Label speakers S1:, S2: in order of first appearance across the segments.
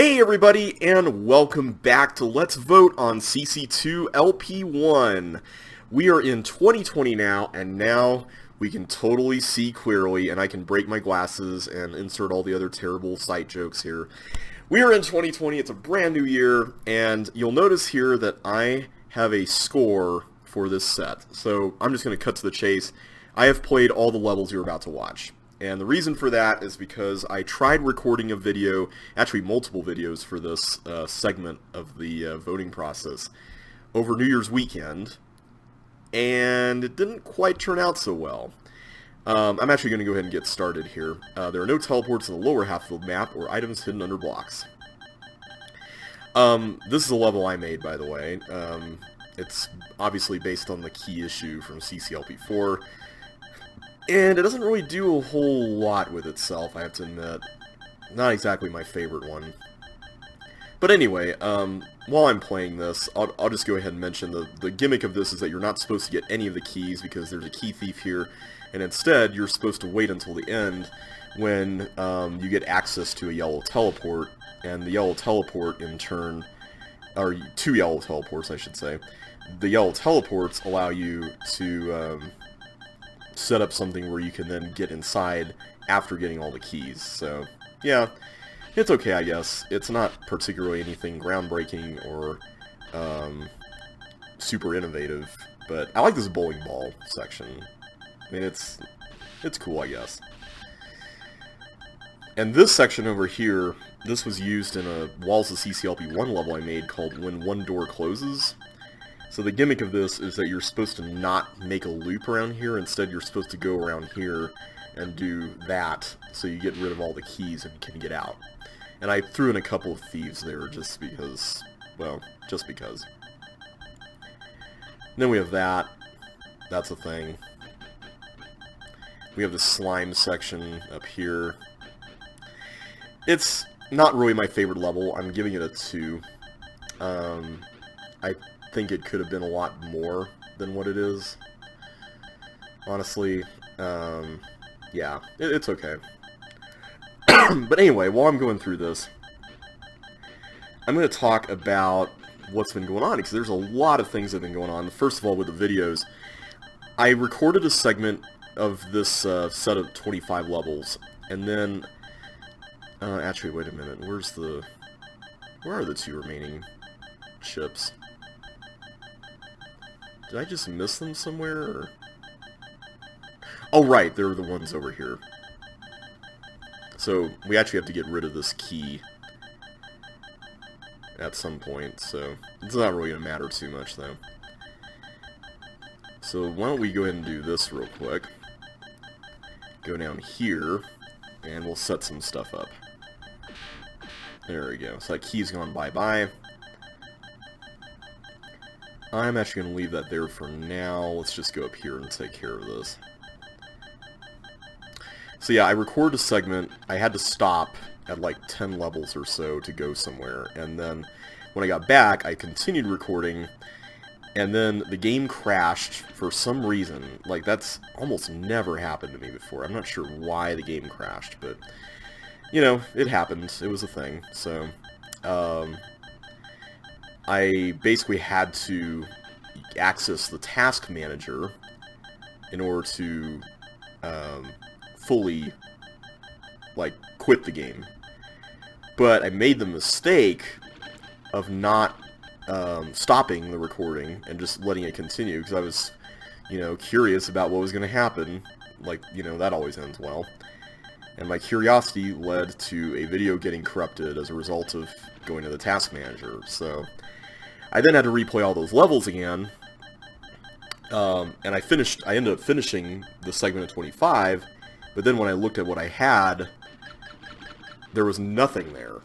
S1: Hey everybody, and welcome back to Let's Vote on CC2LP1. We are in 2020 now, and now we can totally see clearly, and I can break my glasses and insert all the other terrible sight jokes here. We are in 2020, it's a brand new year, and you'll notice here that I have a score for this set. So I'm just going to cut to the chase. I have played all the levels you're about to watch. And the reason for that is because I tried recording a video, actually multiple videos for this segment of the voting process over New Year's weekend, and it didn't quite turn out so well. I'm actually going to go ahead and get started here. There are no teleports in the lower half of the map or items hidden under blocks. This is a level I made, by the way. It's obviously based on the key issue from CCLP4. And it doesn't really do a whole lot with itself, I have to admit. Not exactly my favorite one. But anyway, while I'm playing this, I'll just go ahead and mention the gimmick of this is that you're not supposed to get any of the keys because there's a key thief here, and instead you're supposed to wait until the end when you get access to a yellow teleport, and the yellow teleport in turn, or two yellow teleports I should say. The yellow teleports allow you to set up something where you can then get inside after getting all the keys. So, yeah, it's okay, I guess. It's not particularly anything groundbreaking or super innovative, but I like this bowling ball section. I mean, it's cool, I guess. And this section over here, this was used in a Walls of CCLP1 level I made called When One Door Closes. So the gimmick of this is that you're supposed to not make a loop around here. Instead, you're supposed to go around here and do that, so you get rid of all the keys and can get out. And I threw in a couple of thieves there just because, well, just because. And then we have that. That's a thing. We have the slime section up here. It's not really my favorite level. I'm giving it a 2. I think it could have been a lot more than what it is. Honestly, yeah, it's okay. But anyway, while I'm going through this, I'm going to talk about what's been going on, because there's a lot of things that have been going on. First of all, with the videos, I recorded a segment of this set of 25 levels, and then, actually, wait a minute, where are the 2 remaining chips? Did I just miss them somewhere? Or? Oh, right, they're the ones over here. So, we actually have to get rid of this key at some point, so it's not really going to matter too much, though. So, why don't we go ahead and do this real quick. Go down here, and we'll set some stuff up. There we go. So that key's gone bye-bye. I'm actually going to leave that there for now. Let's just go up here and take care of this. So yeah, I recorded a segment. I had to stop at like 10 levels or so to go somewhere. And then when I got back, I continued recording. And then the game crashed for some reason. Like, that's almost never happened to me before. I'm not sure why the game crashed, but, you know, it happened. It was a thing. So, I basically had to access the task manager in order to fully, like, quit the game. But I made the mistake of not stopping the recording and just letting it continue, because I was, you know, curious about what was going to happen. Like, you know, that always ends well. And my curiosity led to a video getting corrupted as a result of going to the task manager. So I then had to replay all those levels again, and I ended up finishing the segment of 25, but then when I looked at what I had, there was nothing there,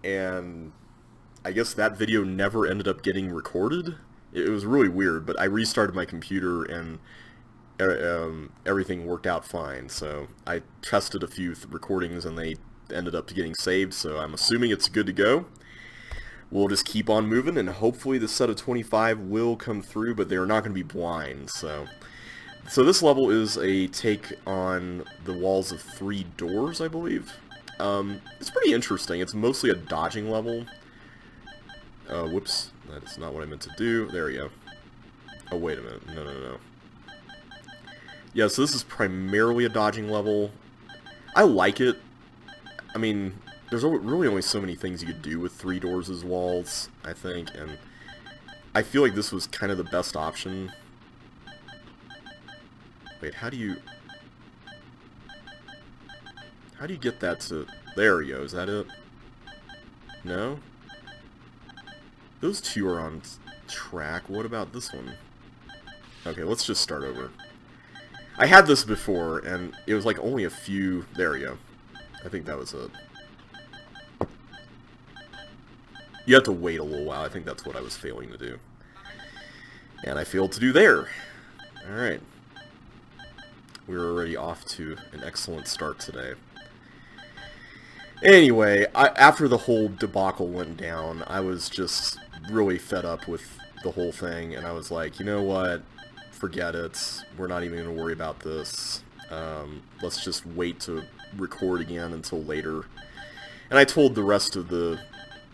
S1: and I guess that video never ended up getting recorded. It was really weird, but I restarted my computer, and everything worked out fine. So I tested a few recordings, and they ended up getting saved, so I'm assuming it's good to go. We'll just keep on moving, and hopefully the set of 25 will come through, but they're not going to be blind. So this level is a take on the Walls of 3 Doors, I believe. It's pretty interesting. It's mostly a dodging level. Whoops. That is not what I meant to do. There we go. Oh, wait a minute. No. Yeah, so this is primarily a dodging level. I like it. I mean, there's really only so many things you could do with 3 doors as walls, I think, and I feel like this was kind of the best option. Wait, how do you get that to... There we go, is that it? No? Those 2 are on track. What about this one? Okay, let's just start over. I had this before, and it was like only a few... There we go. I think that was it. You have to wait a little while. I think that's what I was failing to do. And I failed to do there. Alright. We're already off to an excellent start today. Anyway, after the whole debacle went down, I was just really fed up with the whole thing, and I was like, you know what? Forget it. We're not even going to worry about this. Let's just wait to record again until later. And I told the rest of the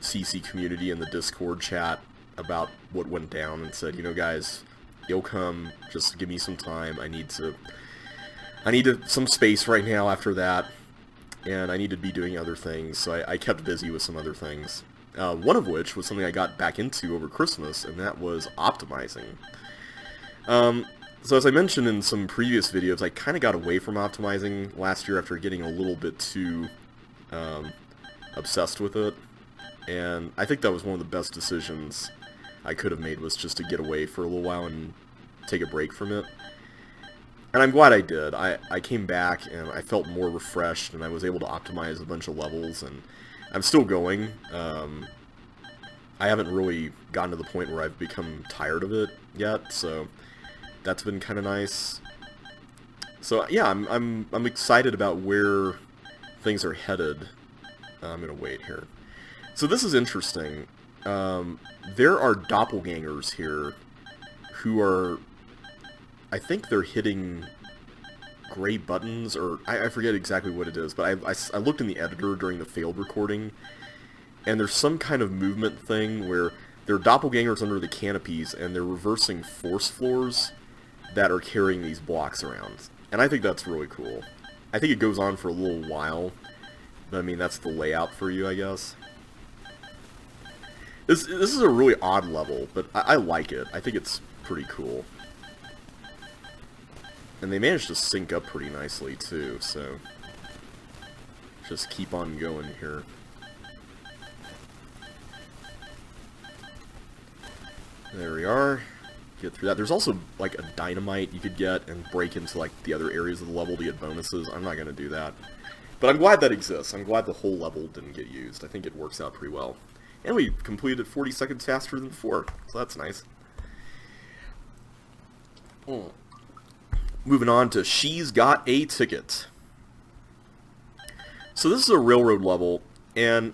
S1: CC community in the Discord chat about what went down and said, you know, guys, you'll come, just give me some time. I need some space right now after that, and I need to be doing other things, so I kept busy with some other things. One of which was something I got back into over Christmas, and that was optimizing. So as I mentioned in some previous videos, I kind of got away from optimizing last year after getting a little bit too obsessed with it, and I think that was one of the best decisions I could have made, was just to get away for a little while and take a break from it. And I'm glad I did. I came back and I felt more refreshed, and I was able to optimize a bunch of levels, and I'm still going. I haven't really gotten to the point where I've become tired of it yet, so that's been kind of nice. So yeah, I'm excited about where things are headed. I'm gonna wait here. So this is interesting. There are doppelgangers here who are, I think they're hitting gray buttons, or I forget exactly what it is, but I looked in the editor during the failed recording, and there's some kind of movement thing where there are doppelgangers under the canopies, and they're reversing force floors that are carrying these blocks around. And I think that's really cool. I think it goes on for a little while, but I mean, that's the layout for you, I guess. This is a really odd level, but I like it. I think it's pretty cool. And they managed to sync up pretty nicely, too, so just keep on going here. There we are. Get through that. There's also, like, a dynamite you could get and break into, like, the other areas of the level to get bonuses. I'm not going to do that. But I'm glad that exists. I'm glad the whole level didn't get used. I think it works out pretty well. And we completed it 40 seconds faster than before, so that's nice. Moving on to She's Got a Ticket. So this is a railroad level, and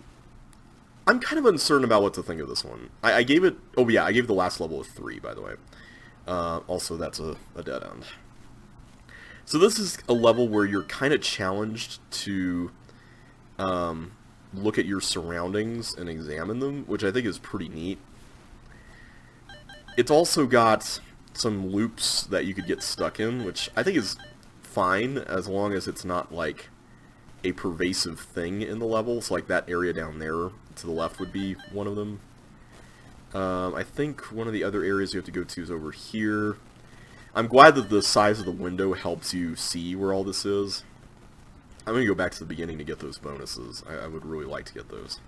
S1: I'm kind of uncertain about what to think of this one. I gave it... Oh yeah, I gave the last level a 3, by the way. Also, that's a dead end. So this is a level where you're kind of challenged to look at your surroundings and examine them, which I think is pretty neat. It's also got some loops that you could get stuck in, which I think is fine as long as it's not like a pervasive thing in the level. So like that area down there to the left would be one of them. I think one of the other areas you have to go to is over here. I'm glad that the size of the window helps you see where all this is. I'm going to go back to the beginning to get those bonuses. I would really like to get those.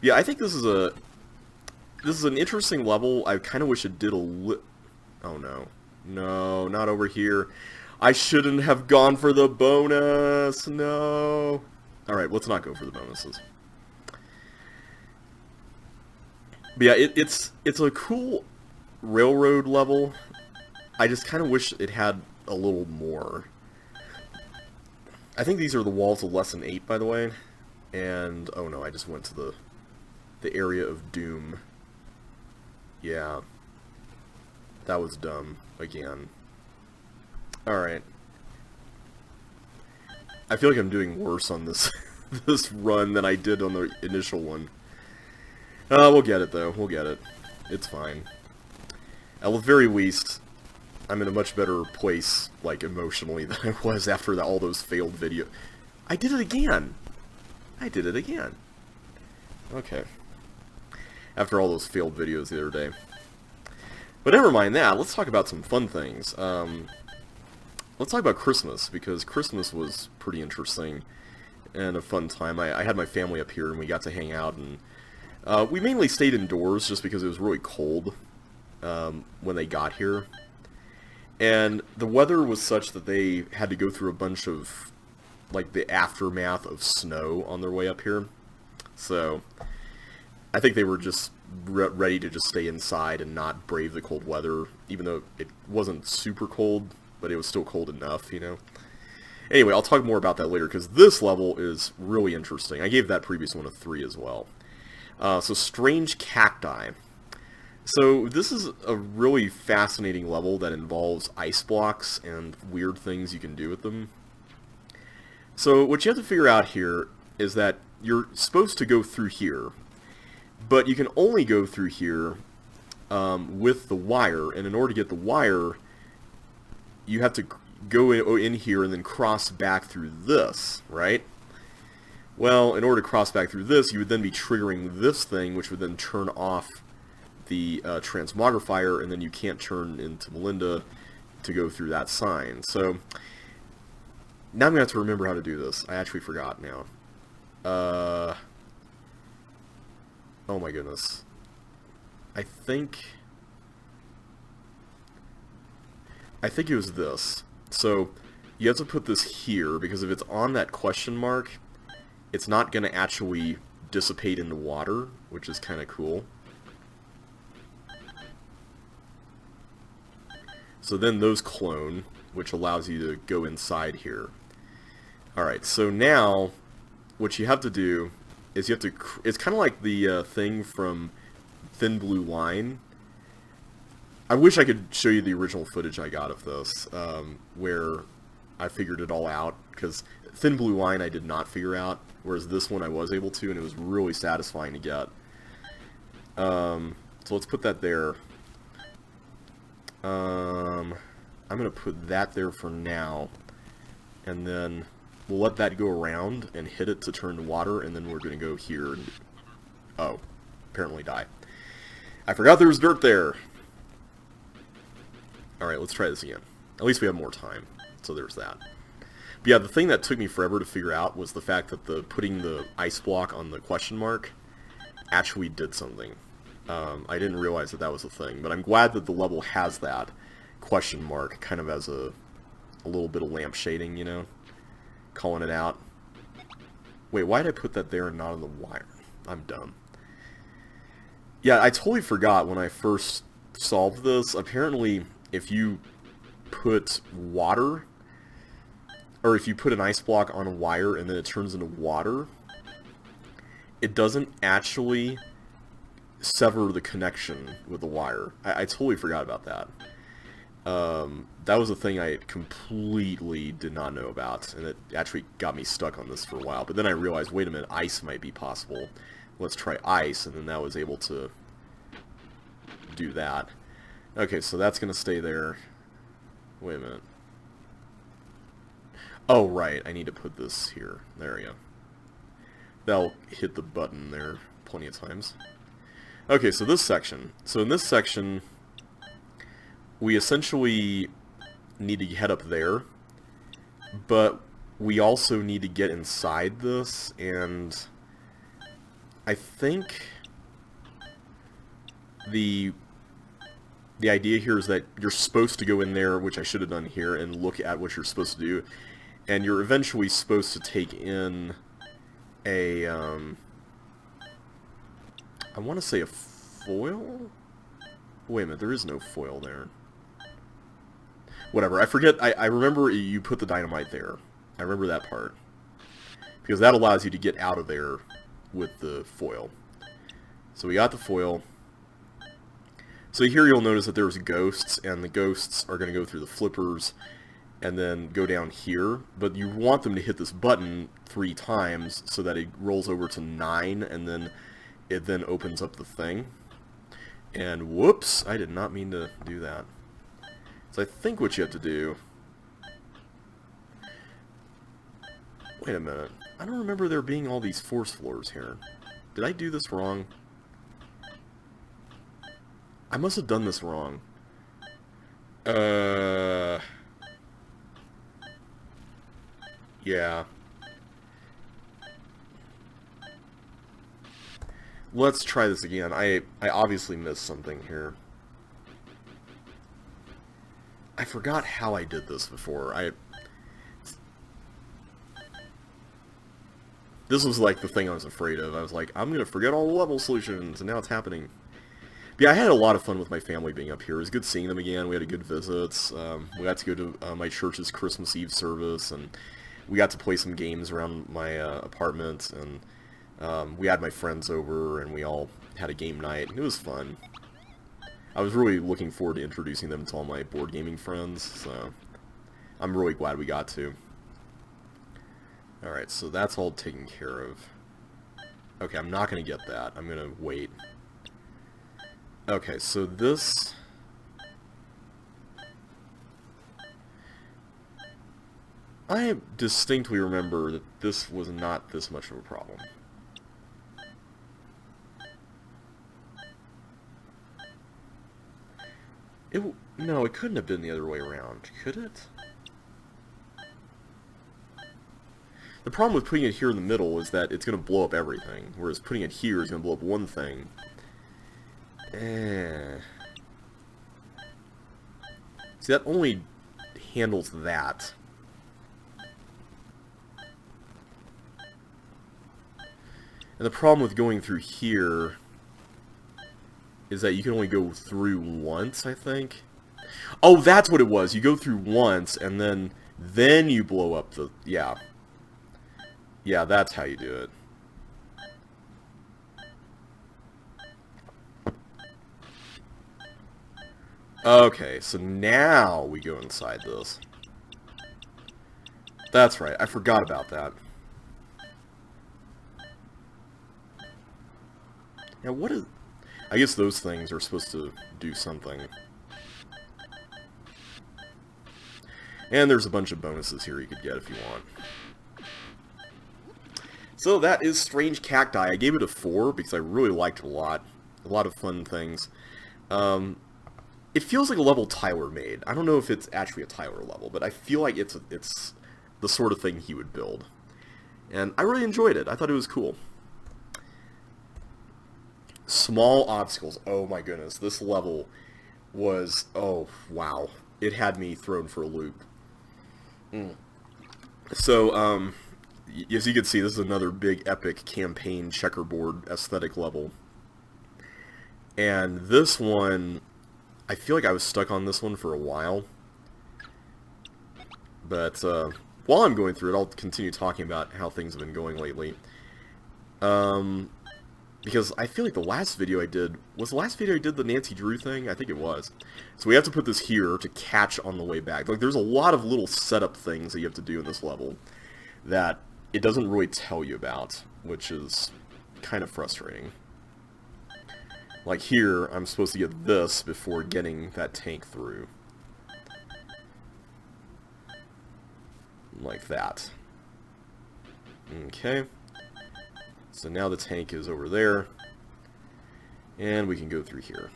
S1: Yeah, I think this is an interesting level. I kind of wish it did oh no. No, not over here. I shouldn't have gone for the bonus. No. Alright, let's not go for the bonuses. But yeah, it's a cool railroad level. I just kind of wish it had a little more. I think these are the walls of Lesson 8, by the way. And, oh no, I just went to the area of doom. Yeah. That was dumb, again. Alright. I feel like I'm doing worse on this this run than I did on the initial one. We'll get it though. We'll get it. It's fine. At the very least, I'm in a much better place, like, emotionally than I was after all those failed videos. I did it again! I did it again. Okay. After all those failed videos the other day. But never mind that, let's talk about some fun things. Let's talk about Christmas, because Christmas was pretty interesting and a fun time. I had my family up here, and we got to hang out, and we mainly stayed indoors just because it was really cold when they got here. And the weather was such that they had to go through a bunch of, like, the aftermath of snow on their way up here. So, I think they were just ready to just stay inside and not brave the cold weather, even though it wasn't super cold, but it was still cold enough, you know? Anyway, I'll talk more about that later, because this level is really interesting. I gave that previous one a 3 as well. So, Strange Cacti. So, this is a really fascinating level that involves ice blocks and weird things you can do with them. So, what you have to figure out here is that you're supposed to go through here, but you can only go through here with the wire, and in order to get the wire, you have to go in here and then cross back through this, right? Well, in order to cross back through this, you would then be triggering this thing, which would then turn off the transmogrifier, and then you can't turn into Melinda to go through that sign. So, now I'm going to have to remember how to do this. I actually forgot now. Oh my goodness. I think it was this. So, you have to put this here, because if it's on that question mark, it's not going to actually dissipate into water, which is kind of cool. So then those clone, which allows you to go inside here. Alright, so now, what you have to do is you have to... It's kind of like the thing from Thin Blue Line. I wish I could show you the original footage I got of this, where I figured it all out, because Thin Blue Line I did not figure out, whereas this one I was able to, and it was really satisfying to get. So let's put that there. I'm going to put that there for now, and then we'll let that go around and hit it to turn to water, and then we're going to go here and... Oh, apparently die. I forgot there was dirt there! Alright, let's try this again. At least we have more time, so there's that. But yeah, the thing that took me forever to figure out was the fact that putting the ice block on the question mark actually did something. I didn't realize that was a thing, but I'm glad that the level has that question mark kind of as a little bit of lamp shading, you know? Calling it out. Wait, why did I put that there and not on the wire? I'm dumb. Yeah, I totally forgot when I first solved this. Apparently, if you put water, or if you put an ice block on a wire and then it turns into water, it doesn't actually sever the connection with the wire. I totally forgot about that. That was a thing I completely did not know about, and it actually got me stuck on this for a while. But then I realized, wait a minute, ice might be possible. Let's try ice, and then that was able to do that. Okay, so that's going to stay there. Wait a minute. Oh, right, I need to put this here. There we go. That'll hit the button there plenty of times. Okay, so this section. So in this section, we essentially need to head up there, but we also need to get inside this, and I think the idea here is that you're supposed to go in there, which I should have done here, and look at what you're supposed to do, and you're eventually supposed to take in a, I want to say a foil? Wait a minute, there is no foil there. Whatever, I forget, I remember you put the dynamite there. I remember that part. Because that allows you to get out of there with the foil. So we got the foil. So here you'll notice that there's ghosts, and the ghosts are going to go through the flippers. and then go down here, but you want them to hit this button 3 times so that it rolls over to 9, and then it then opens up the thing. And whoops, I did not mean to do that. So I think what you have to do... Wait a minute. I don't remember there being all these force floors here. Did I do this wrong? I must have done this wrong. Yeah. Let's try this again. I obviously missed something here. I forgot how I did this before. This was like the thing I was afraid of. I was like, I'm gonna forget all the level solutions, and now it's happening. But yeah, I had a lot of fun with my family being up here. It was good seeing them again. We had a good visits. We got to go to my church's Christmas Eve service, and we got to play some games around my apartment, and we had my friends over, and we all had a game night. It was fun. I was really looking forward to introducing them to all my board gaming friends, so I'm really glad we got to. Alright, so that's all taken care of. Okay, I'm not going to get that. I'm going to wait. Okay, so this... I distinctly remember that this was not this much of a problem. No, it couldn't have been the other way around, could it? The problem with putting it here in the middle is that it's going to blow up everything, whereas putting it here is going to blow up one thing. See, that only handles that. And the problem with going through here is that you can only go through once, I think. Oh, that's what it was. You go through once, and then you blow up the... Yeah. Yeah, that's how you do it. Okay, so now we go inside this. That's right, I forgot about that. Now what is... I guess those things are supposed to do something. And there's a bunch of bonuses here you could get if you want. So that is Strange Cacti. I gave it a 4 because I really liked it a lot. A lot of fun things. It feels like a level Tyler made. I don't know if it's actually a Tyler level, but I feel like it's the sort of thing he would build. And I really enjoyed it. I thought it was cool. Small obstacles. Oh my goodness. This level was... Oh, wow. It had me thrown for a loop. So, as you can see, this is another big epic campaign checkerboard aesthetic level. And this one, I feel like I was stuck on this one for a while. But while I'm going through it, I'll continue talking about how things have been going lately. Because I feel like the last video I did... Was the last video I did the Nancy Drew thing? I think it was. So we have to put this here to catch on the way back. Like, there's a lot of little setup things that you have to do in this level that it doesn't really tell you about, which is kind of frustrating. Like here, I'm supposed to get this before getting that tank through. Like that. Okay. So now the tank is over there, and we can go through here.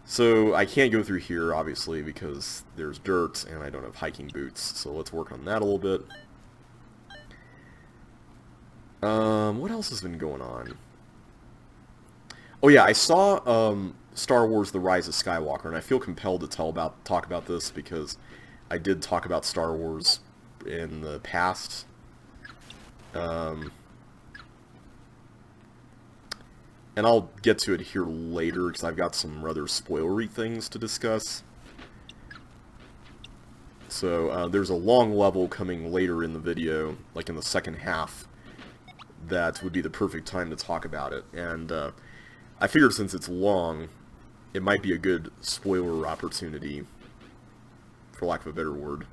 S1: So I can't go through here, obviously, because there's dirt, and I don't have hiking boots, so let's work on that a little bit. What else has been going on? Oh yeah, I saw Star Wars The Rise of Skywalker, and I feel compelled to talk about this because I did talk about Star Wars in the past. And I'll get to it here later, because I've got some rather spoilery things to discuss. So, there's a long level coming later in the video, like in the second half, that would be the perfect time to talk about it. And, I figured since it's long, it might be a good spoiler opportunity for lack of a better word,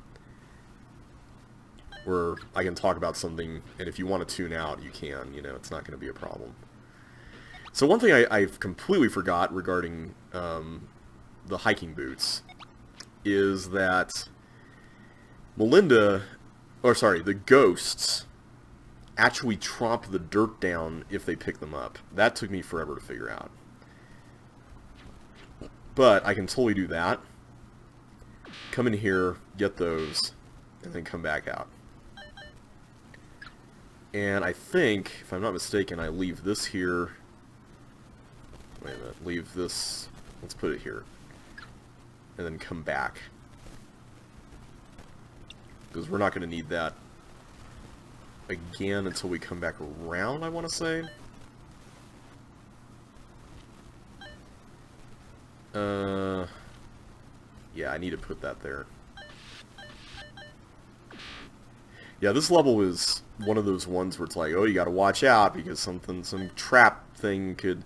S1: where I can talk about something, and if you want to tune out, you can. You know, it's not going to be a problem. So one thing I've completely forgot regarding the hiking boots is that the ghosts actually tromp the dirt down if they pick them up. That took me forever to figure out. But I can totally do that. Come in here, get those, and then come back out. And I think, if I'm not mistaken, I leave this here. Wait a minute, leave this, let's put it here. And then come back. Because we're not going to need that again until we come back around, I want to say. Yeah, I need to put that there. Yeah, this level is one of those ones where it's like, oh, you gotta watch out because some trap thing could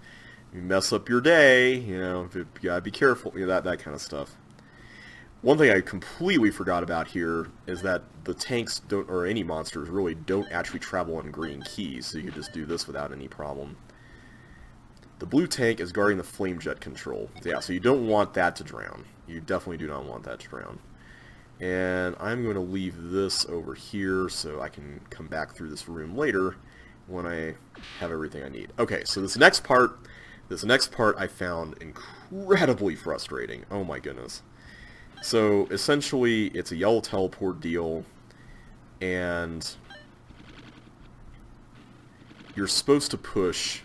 S1: mess up your day, you know, you gotta be careful, you know, that kind of stuff. One thing I completely forgot about here is that the tanks don't, or any monsters really, don't actually travel on green keys, so you can just do this without any problem. The blue tank is guarding the flame jet control. Yeah, so you don't want that to drown. You definitely do not want that to drown. And I'm going to leave this over here so I can come back through this room later when I have everything I need. Okay, so this next part I found incredibly frustrating. Oh my goodness. So essentially it's a yellow teleport deal, and you're supposed to push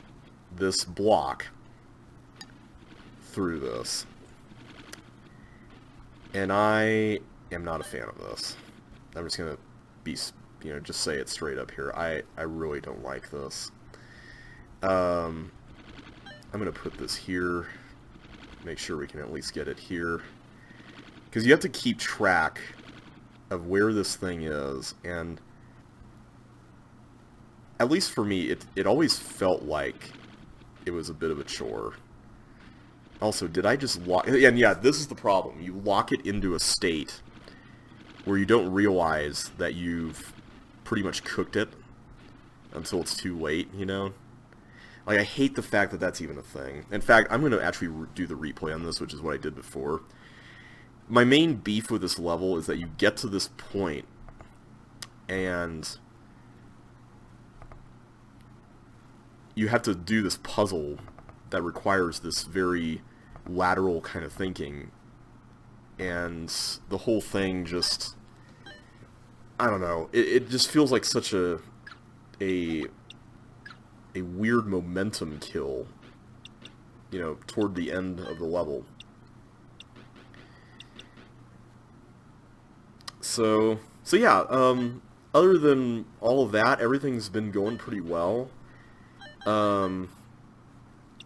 S1: this block through this. And I am not a fan of this. I'm just gonna be, you know, just say it straight up here. I really don't like this. I'm gonna put this here. Make sure we can at least get it here. Because you have to keep track of where this thing is, and at least for me, it always felt like it was a bit of a chore. Also, did I just lock... And yeah, this is the problem. You lock it into a state where you don't realize that you've pretty much cooked it until it's too late, you know? Like, I hate the fact that that's even a thing. In fact, I'm going to actually do the replay on this, which is what I did before. My main beef with this level is that you get to this point, and you have to do this puzzle that requires this very lateral kind of thinking, and the whole thing just, I don't know, it just feels like such a weird momentum kill, you know, toward the end of the level. So yeah, other than all of that, everything's been going pretty well.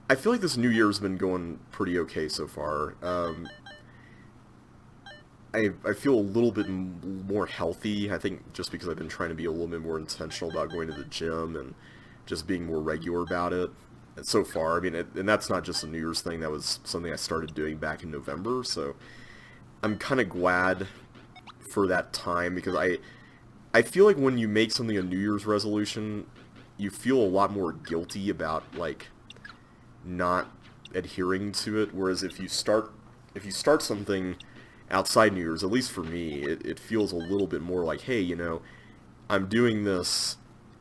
S1: I feel like this New Year's been going pretty okay so far. I feel a little bit more healthy, I think, just because I've been trying to be a little bit more intentional about going to the gym and just being more regular about it. And so far, I mean, and that's not just a New Year's thing, that was something I started doing back in November, so I'm kind of glad for that time, because I feel like when you make something a New Year's resolution, you feel a lot more guilty about, like, not adhering to it, whereas if you start something outside New Year's, at least for me, it feels a little bit more like, hey, you know, I'm doing this,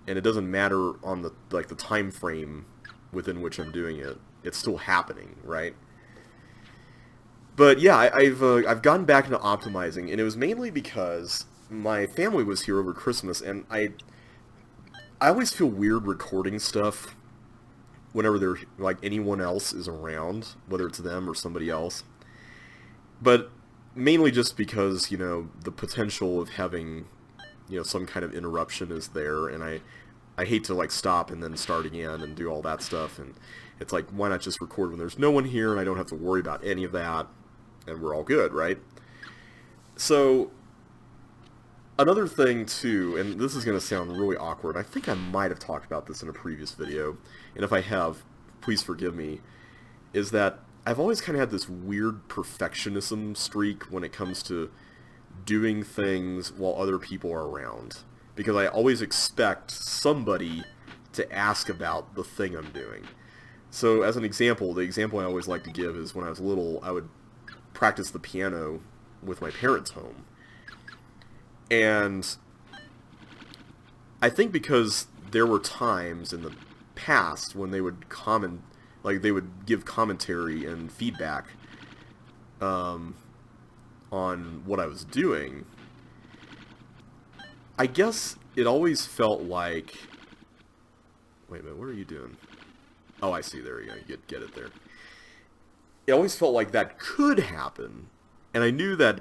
S1: and it doesn't matter on the time frame within which I'm doing it, it's still happening, right? But yeah, I've gotten back into optimizing, and it was mainly because my family was here over Christmas, and I always feel weird recording stuff whenever anyone else is around, whether it's them or somebody else. But mainly just because, you know, the potential of having, you know, some kind of interruption is there, and I hate to, like, stop and then start again and do all that stuff, and it's like, why not just record when there's no one here and I don't have to worry about any of that, and we're all good, right? So, another thing, too, and this is going to sound really awkward, I think I might have talked about this in a previous video, and if I have, please forgive me, is that I've always kind of had this weird perfectionism streak when it comes to doing things while other people are around. Because I always expect somebody to ask about the thing I'm doing. So as an example, the example I always like to give is when I was little, I would practice the piano with my parents' home. And I think because there were times in the past when they would they would give commentary and feedback on what I was doing, I guess it always felt like... Wait a minute, what are you doing? Oh, I see, there you go, you get it there. It always felt like that could happen, and I knew that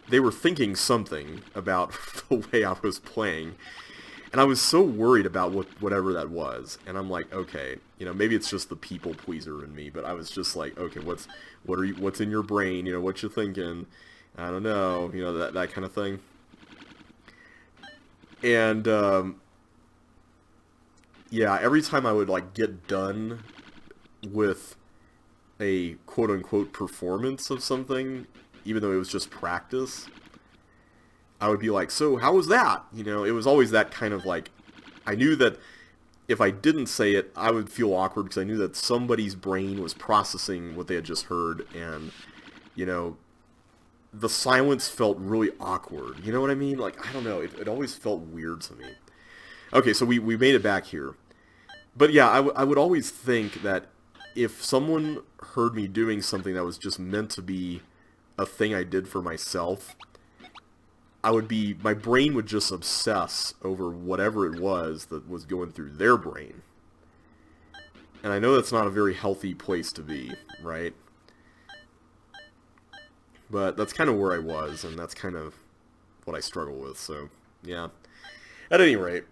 S1: they were thinking something about the way I was playing, and I was so worried about whatever that was, and I'm like, okay, you know, maybe it's just the people pleaser in me, but I was just like, okay, what's in your brain, you know, what you thinking, I don't know, you know, that kind of thing. And yeah, every time I would like get done with a quote-unquote performance of something, even though it was just practice, I would be like, so how was that? You know, it was always that kind of like, I knew that if I didn't say it, I would feel awkward because I knew that somebody's brain was processing what they had just heard, and, you know, the silence felt really awkward. You know what I mean? Like, I don't know, it always felt weird to me. Okay, so we made it back here. But yeah, I would always think that if someone heard me doing something that was just meant to be a thing I did for myself, my brain would just obsess over whatever it was that was going through their brain. And I know that's not a very healthy place to be, right? But that's kind of where I was, and that's kind of what I struggle with, so, yeah. At any rate,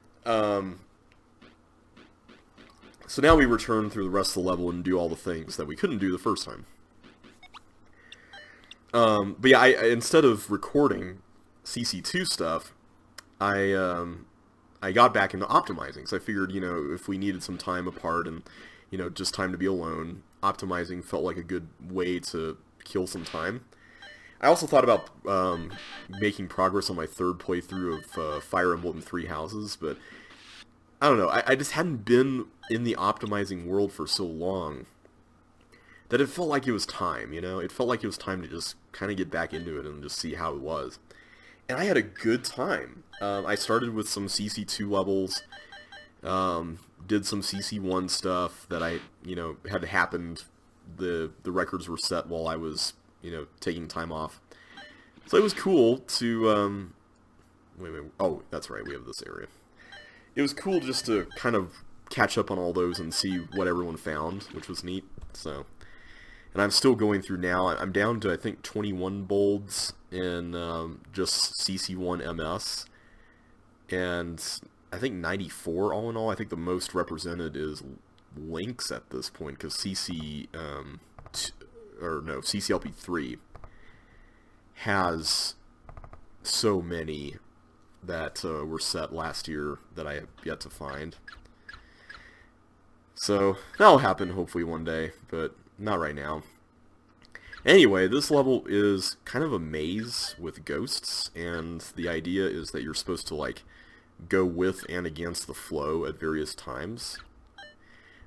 S1: so now we return through the rest of the level and do all the things that we couldn't do the first time. But yeah, instead of recording CC2 stuff, I got back into optimizing. So I figured, you know, if we needed some time apart and, you know, just time to be alone, optimizing felt like a good way to kill some time. I also thought about making progress on my third playthrough of Fire Emblem Three Houses, but I don't know, I just hadn't been in the optimizing world for so long that it felt like it was time, you know? It felt like it was time to just kind of get back into it and just see how it was. And I had a good time. I started with some CC2 levels, did some CC1 stuff that you know, had happened. The records were set while I was, you know, taking time off. So it was cool to, wait, oh, that's right, we have this area. It was cool just to kind of catch up on all those and see what everyone found, which was neat. So, and I'm still going through now. I'm down to, I think, 21 bolds in just CC1 MS, and I think 94 all in all. I think the most represented is Lynx at this point, because CCLP3 has so many that were set last year that I have yet to find. So that'll happen hopefully one day, but not right now. Anyway, this level is kind of a maze with ghosts, and the idea is that you're supposed to like go with and against the flow at various times.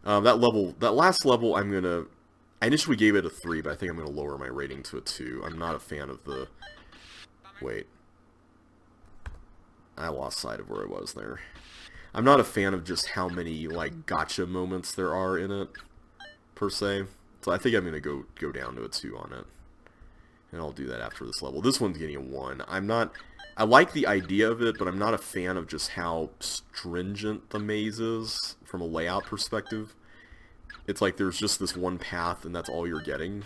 S1: That last level, I initially gave it a 3, but I think I'm gonna lower my rating to a 2. I'm not a fan of the... Wait. I lost sight of where I was there. I'm not a fan of just how many, like, gotcha moments there are in it, per se. So I think I'm going to go down to a 2 on it. And I'll do that after this level. This one's getting a 1. I like the idea of it, but I'm not a fan of just how stringent the maze is from a layout perspective. It's like there's just this one path, and that's all you're getting.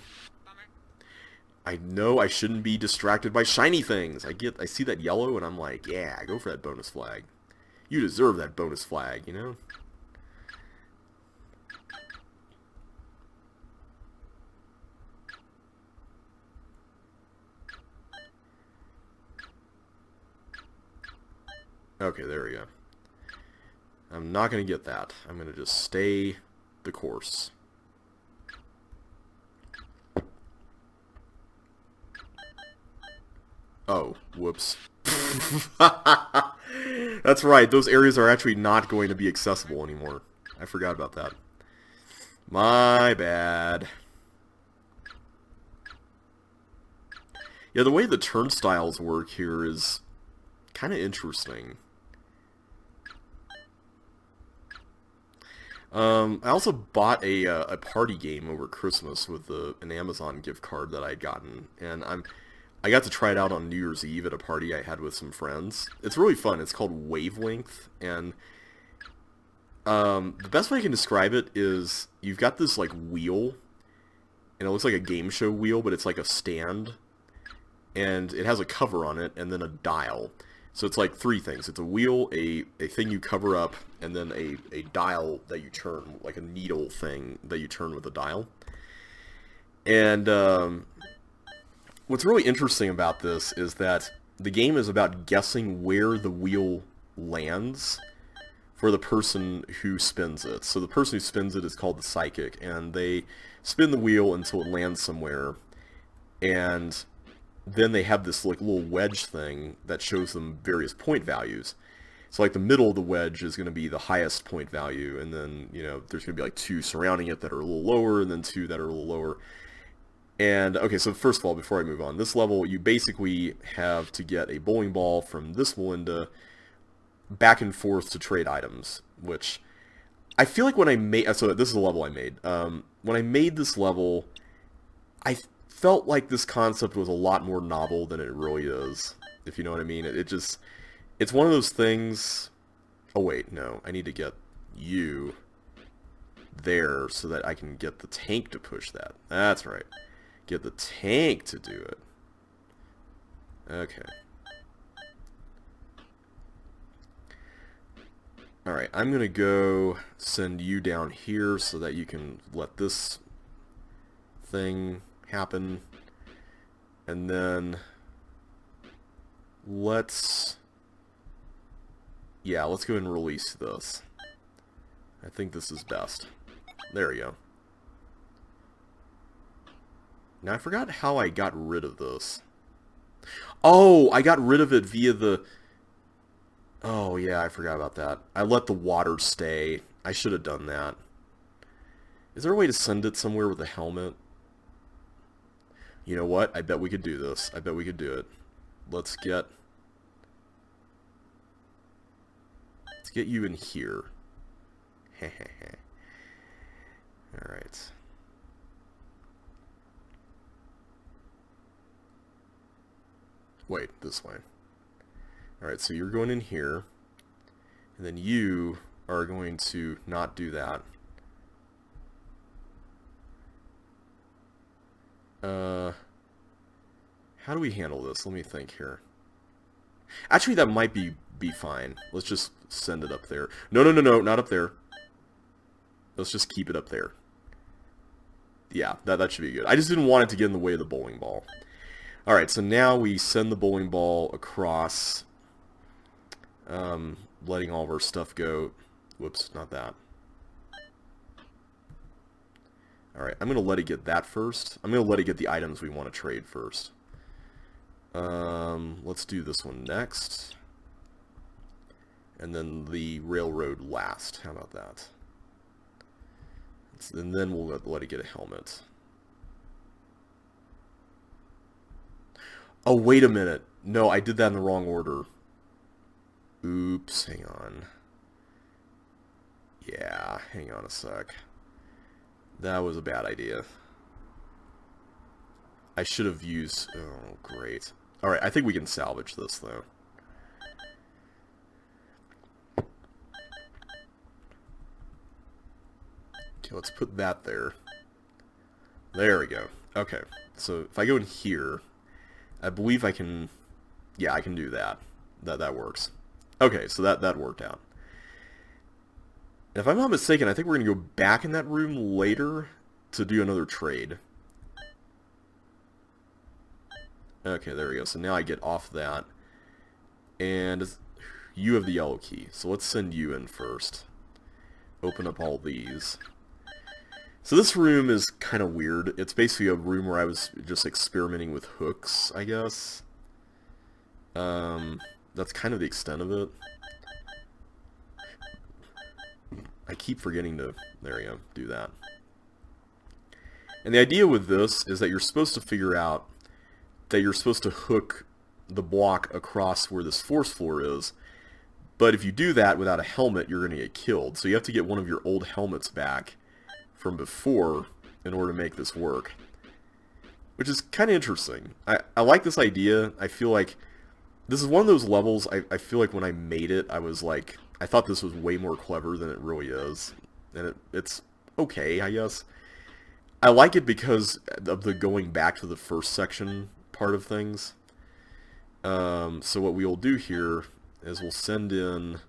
S1: I know I shouldn't be distracted by shiny things. I see that yellow and I'm like, yeah, go for that bonus flag. You deserve that bonus flag, you know? Okay, there we go. I'm not going to get that. I'm going to just stay the course. Oh, whoops. That's right, those areas are actually not going to be accessible anymore. I forgot about that. My bad. Yeah, the way the turnstiles work here is kind of interesting. I also bought a party game over Christmas with an Amazon gift card that I'd gotten, and I got to try it out on New Year's Eve at a party I had with some friends. It's really fun. It's called Wavelength, and the best way I can describe it is you've got this like wheel, and it looks like a game show wheel, but it's like a stand, and it has a cover on it, and then a dial. So it's like three things. It's a wheel, a thing you cover up, and then a dial that you turn, like a needle thing that you turn with a dial. And what's really interesting about this is that the game is about guessing where the wheel lands for the person who spins it. So the person who spins it is called the psychic, and they spin the wheel until it lands somewhere, and then they have this like little wedge thing that shows them various point values. So like the middle of the wedge is going to be the highest point value, and then, you know, there's going to be like two surrounding it that are a little lower, and then two that are a little lower. And okay, so first of all, before I move on, this level you basically have to get a bowling ball from this Melinda back and forth to trade items, which I feel like when I made, so this is the level I made. When I made this level, I felt like this concept was a lot more novel than it really is, if you know what I mean. It's one of those things. Oh wait, no, I need to get you there so that I can get the tank to push that. That's right. Get the tank to do it. Okay. Alright, I'm going to go send you down here so that you can let this thing happen. And then let's go ahead and release this. I think this is best. There we go. Now I forgot how I got rid of this. Oh, I got rid of it via the... Oh yeah, I forgot about that. I let the water stay. I should have done that. Is there a way to send it somewhere with a helmet? You know what? I bet we could do this. I bet we could do it. Let's get you in here. Alright. Wait, this way. Alright, so you're going in here, and then you are going to not do that. How do we handle this? Let me think here. Actually, that might be fine. Let's just send it up there. No, not up there. Let's just keep it up there. Yeah, that should be good. I just didn't want it to get in the way of the bowling ball. Alright, so now we send the bowling ball across, letting all of our stuff go. Whoops, not that. Alright, I'm going to let it get that first. I'm going to let it get the items we want to trade first. Let's do this one next. And then the railroad last. How about that? And then we'll let it get a helmet. Oh, wait a minute. No, I did that in the wrong order. Oops, hang on. Yeah, hang on a sec. That was a bad idea. I should have used... Oh, great. Alright, I think we can salvage this, though. Okay, let's put that there. There we go. Okay, so if I go in here, I believe I can... Yeah, I can do that. That works. Okay, so that worked out. If I'm not mistaken, I think we're going to go back in that room later to do another trade. Okay, there we go. So now I get off that. And you have the yellow key. So let's send you in first. Open up all these. So this room is kind of weird. It's basically a room where I was just experimenting with hooks, I guess. That's kind of the extent of it. I keep forgetting to, there you go, do that. And the idea with this is that you're supposed to figure out that you're supposed to hook the block across where this force floor is. But if you do that without a helmet, you're going to get killed. So you have to get one of your old helmets back from before in order to make this work. Which is kind of interesting. I like this idea. I feel like this is one of those levels, I feel like when I made it, I was like, I thought this was way more clever than it really is. And it's okay, I guess. I like it because of the going back to the first section part of things. So what we will do here is we'll send in,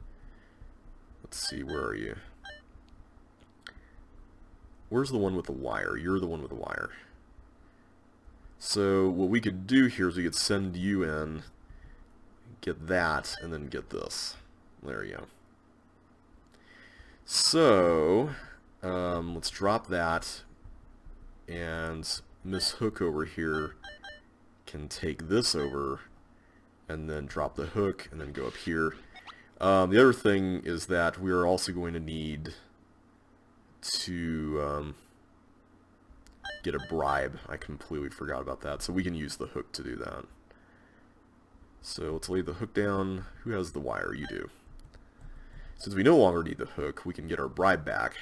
S1: let's see, where are you? Where's the one with the wire? You're the one with the wire. So what we could do here is we could send you in, get that, and then get this. There you go. So, let's drop that, and Miss Hook over here can take this over, and then drop the hook, and then go up here. The other thing is that we are also going to need to get a bribe. I completely forgot about that, so we can use the hook to do that. So let's lay the hook down. Who has the wire? You do. Since we no longer need the hook, we can get our bribe back.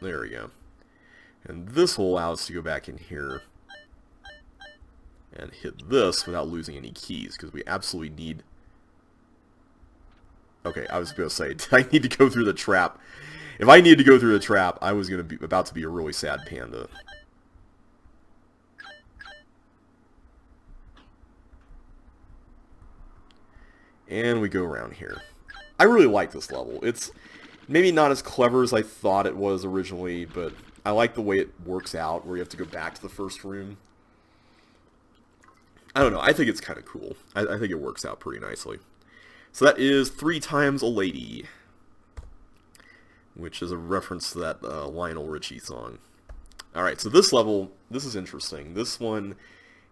S1: There we go. And this will allow us to go back in here and hit this without losing any keys, because we absolutely need... Okay, I was going to say, did I need to go through the trap? If I needed to go through the trap, I was going to be about to be a really sad panda. And we go around here. I really like this level. It's maybe not as clever as I thought it was originally, but I like the way it works out, where you have to go back to the first room. I don't know, I think it's kind of cool. I think it works out pretty nicely. So that is 3 times a lady, which is a reference to that Lionel Richie song. Alright, so this level, this is interesting. This one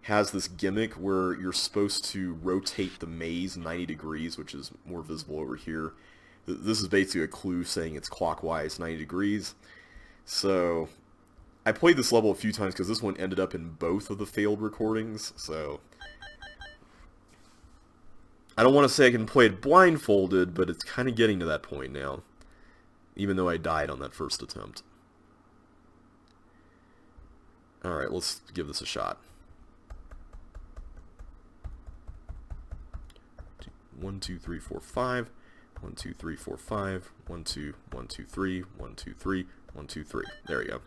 S1: has this gimmick where you're supposed to rotate the maze 90 degrees, which is more visible over here. This is basically a clue saying it's clockwise 90 degrees. So I played this level a few times because this one ended up in both of the failed recordings, so I don't want to say I can play it blindfolded, but it's kind of getting to that point now, even though I died on that first attempt. Alright, let's give this a shot. 1, 2, 3, 4, 5. 1, 2, 3, 4, 5. 1, 2, 1, 2, 3. 1, 2, 3. 1, 2, 3. There we go.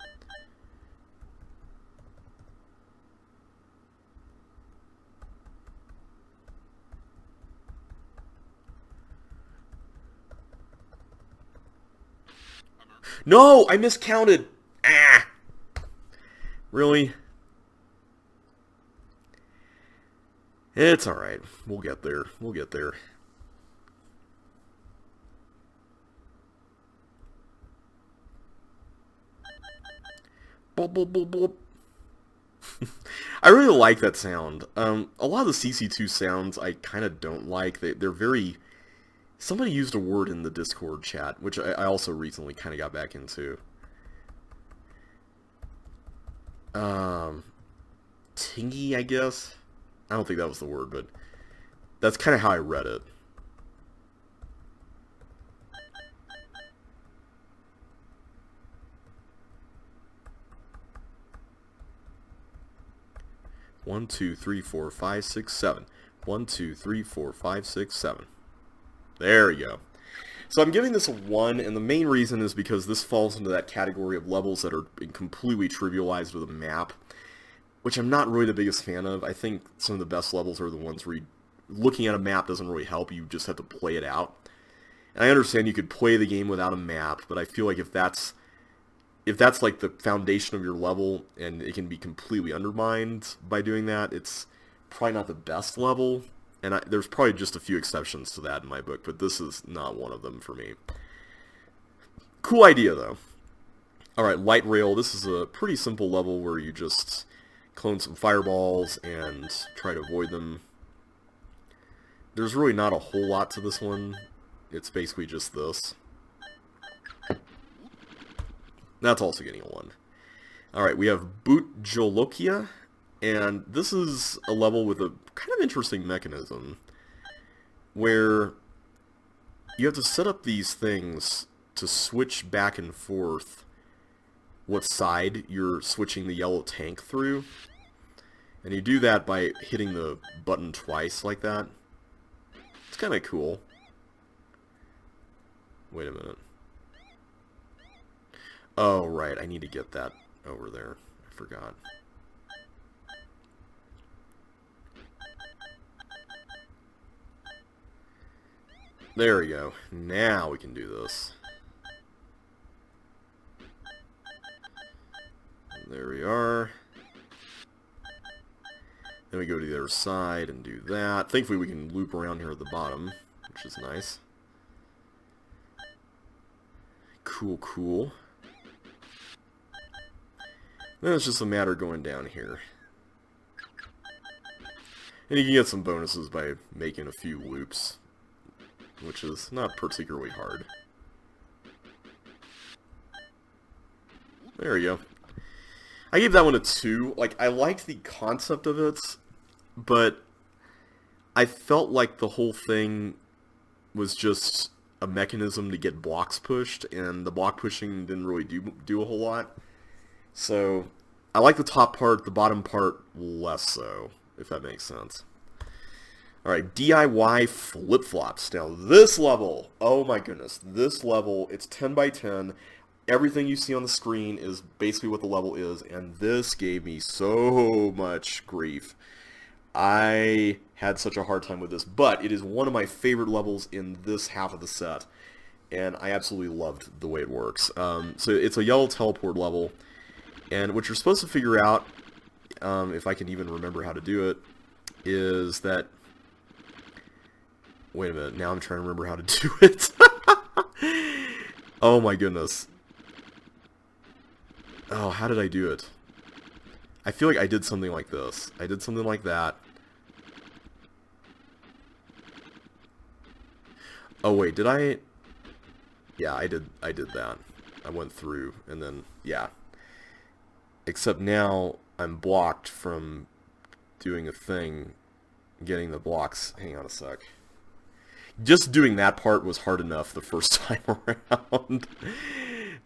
S1: No! I miscounted! Ah! Really? It's alright. We'll get there. We'll get there. Boop, boop, boop, boop. I really like that sound. A lot of the CC2 sounds I kind of don't like. They're very... Somebody used a word in the Discord chat, which I also recently kind of got back into. Tingy, I guess? I don't think that was the word, but that's kind of how I read it. One, two, three, four, five, six, seven. 1, 2, 3, 4, 5, 6, 7. There we go. So I'm giving this a 1, and the main reason is because this falls into that category of levels that are completely trivialized with a map, which I'm not really the biggest fan of. I think some of the best levels are the ones where looking at a map doesn't really help. You just have to play it out. And I understand you could play the game without a map, but I feel like if that's like the foundation of your level and it can be completely undermined by doing that, it's probably not the best level. And there's probably just a few exceptions to that in my book, but this is not one of them for me. Cool idea, though. Alright, light rail. This is a pretty simple level where you just clone some fireballs and try to avoid them. There's really not a whole lot to this one. It's basically just this. That's also getting a 1. Alright, we have Boot Jolokia, and this is a level with a kind of interesting mechanism where you have to set up these things to switch back and forth what side you're switching the yellow tank through. And you do that by hitting the button twice like that. It's kind of cool. Wait a minute. Oh, right, I need to get that over there. I forgot. There we go. Now we can do this. There we are. Then we go to the other side and do that. Thankfully we can loop around here at the bottom, which is nice. Cool, cool. Then it's just a matter of going down here. And you can get some bonuses by making a few loops, which is not particularly hard. There we go. I gave that one a 2. Like, I liked the concept of it, but I felt like the whole thing was just a mechanism to get blocks pushed, and the block pushing didn't really do a whole lot. So, I like the top part, the bottom part less so, if that makes sense. Alright, DIY flip-flops. Now, this level, oh my goodness, this level, it's 10 by 10. Everything you see on the screen is basically what the level is, and this gave me so much grief. I had such a hard time with this, but it is one of my favorite levels in this half of the set, and I absolutely loved the way it works. So it's a yellow teleport level, and what you're supposed to figure out, if I can even remember how to do it, is that... Wait a minute, now I'm trying to remember how to do it. Oh my goodness. Oh, how did I do it? I feel like I did something like this. I did something like that. Oh wait, did I? Yeah, I did that. I went through and then, yeah. Except now I'm blocked from doing a thing, getting the blocks. Hang on a sec. Just doing that part was hard enough the first time around.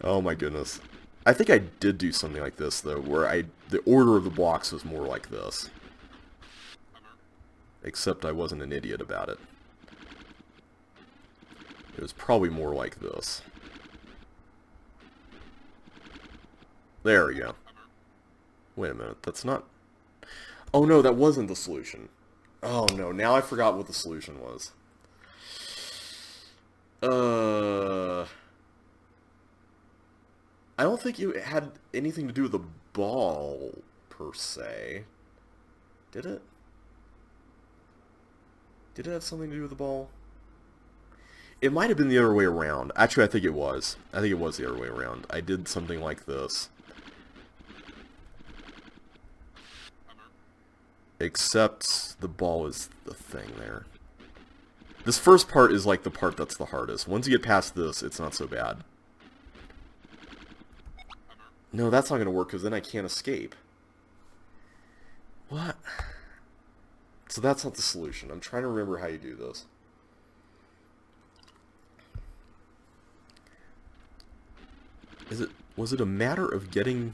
S1: Oh my goodness. I think I did do something like this, though, where the order of the blocks was more like this. Except I wasn't an idiot about it. It was probably more like this. There we go. Wait a minute, that's not... Oh no, that wasn't the solution. Oh no, now I forgot what the solution was. I don't think it had anything to do with the ball, per se. Did it? Did it have something to do with the ball? It might have been the other way around. Actually, I think it was. I think it was the other way around. I did something like this. Except the ball is the thing there. This first part is like the part that's the hardest. Once you get past this, it's not so bad. No, that's not going to work because then I can't escape. What? So that's not the solution. I'm trying to remember how you do this. Was it a matter of getting...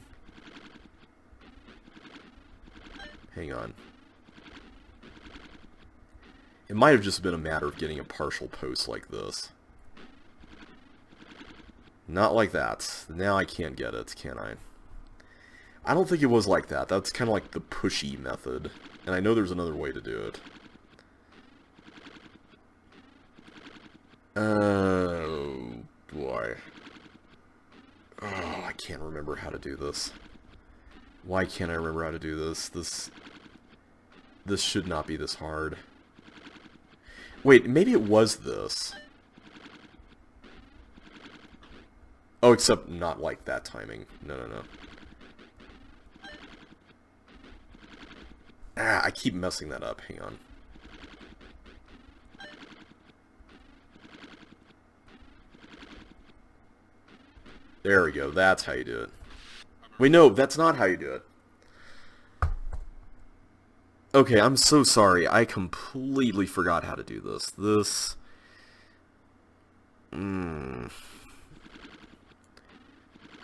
S1: Hang on. It might have just been a matter of getting a partial post like this. Not like that. Now I can't get it, can I? I don't think it was like that. That's kind of like the pushy method. And I know there's another way to do it. Oh, boy. Oh, I can't remember how to do this. Why can't I remember how to do this? This should not be this hard. Wait, maybe it was this. Oh, except not like that timing. No, no, no. Ah, I keep messing that up. Hang on. There we go. That's how you do it. Wait, no, that's not how you do it. Okay, I'm so sorry. I completely forgot how to do this. This...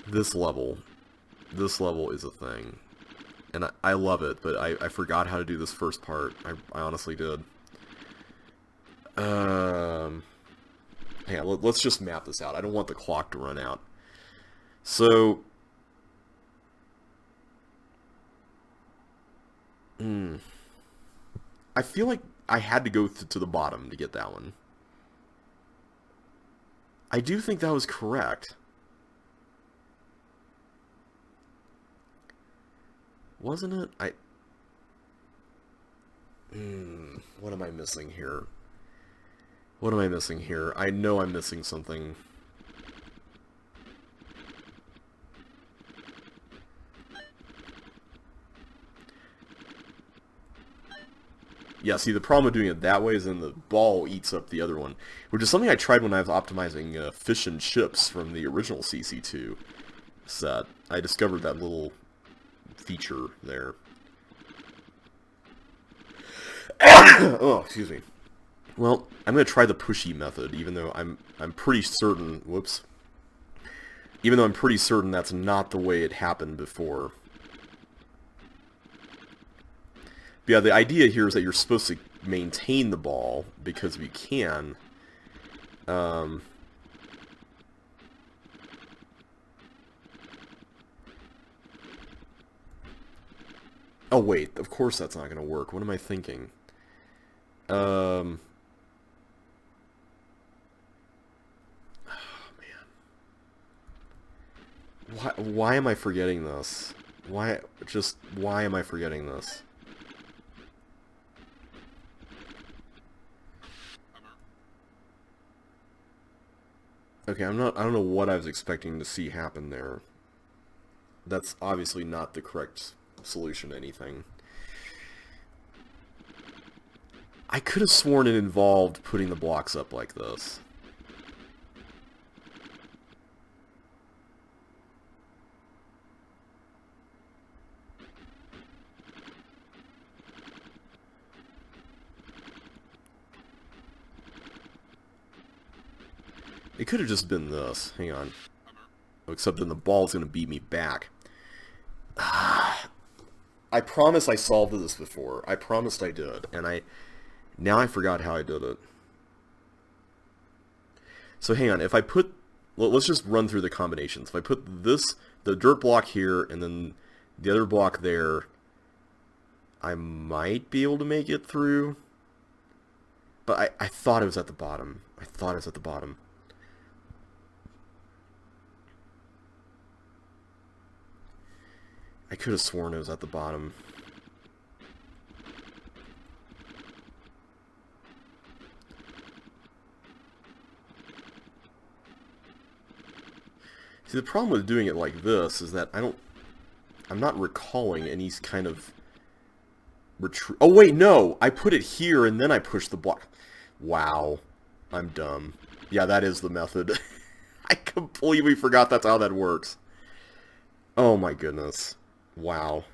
S1: This level. This level is a thing. And I love it, but I forgot how to do this first part. I honestly did. Hang on, let's just map this out. I don't want the clock to run out. So... I feel like I had to go to the bottom to get that one. I do think that was correct. Wasn't it? What am I missing here? What am I missing here? I know I'm missing something. Yeah, see, the problem with doing it that way is then the ball eats up the other one, which is something I tried when I was optimizing fish and chips from the original CC2 set. I discovered that little feature there. Oh, excuse me. Well, I'm going to try the pushy method, even though I'm pretty certain... Whoops. Even though I'm pretty certain that's not the way it happened before. But yeah, the idea here is that you're supposed to maintain the ball, because if you can... Oh, wait. Of course that's not going to work. What am I thinking? Oh, man. Why am I forgetting this? Why am I forgetting this? Okay, I don't know what I was expecting to see happen there. That's obviously not the correct solution to anything. I could have sworn it involved putting the blocks up like this. It could have just been this. Hang on. Except then the ball's going to beat me back. I promise I solved this before. I promised I did. And now I forgot how I did it. So hang on. If I put... Well, let's just run through the combinations. If I put this, the dirt block here, and then the other block there, I might be able to make it through. But I thought it was at the bottom. I thought it was at the bottom. I could have sworn it was at the bottom. See, the problem with doing it like this is that I'm not recalling any kind of retreat. Oh, wait, no! I put it here and then I pushed the block. Wow. I'm dumb. Yeah, that is the method. I completely forgot that's how that works. Oh my goodness. Wow.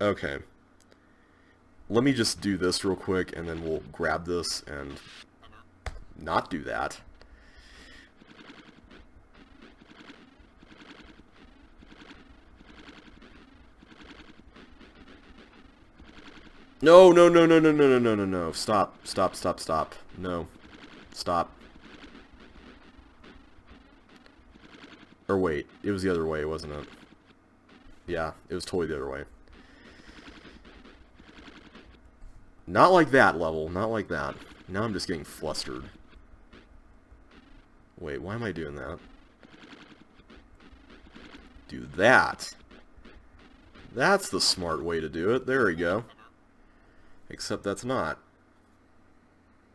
S1: Okay. Let me just do this real quick, and then we'll grab this and not do that. No, no, no, no, no, no, no, no, no, no. Stop, stop, stop, stop. No. Stop. Or wait, it was the other way, wasn't it? Yeah, it was totally the other way. Not like that level, not like that. Now I'm just getting flustered. Wait, why am I doing that? Do that. That's the smart way to do it. There we go. Except that's not.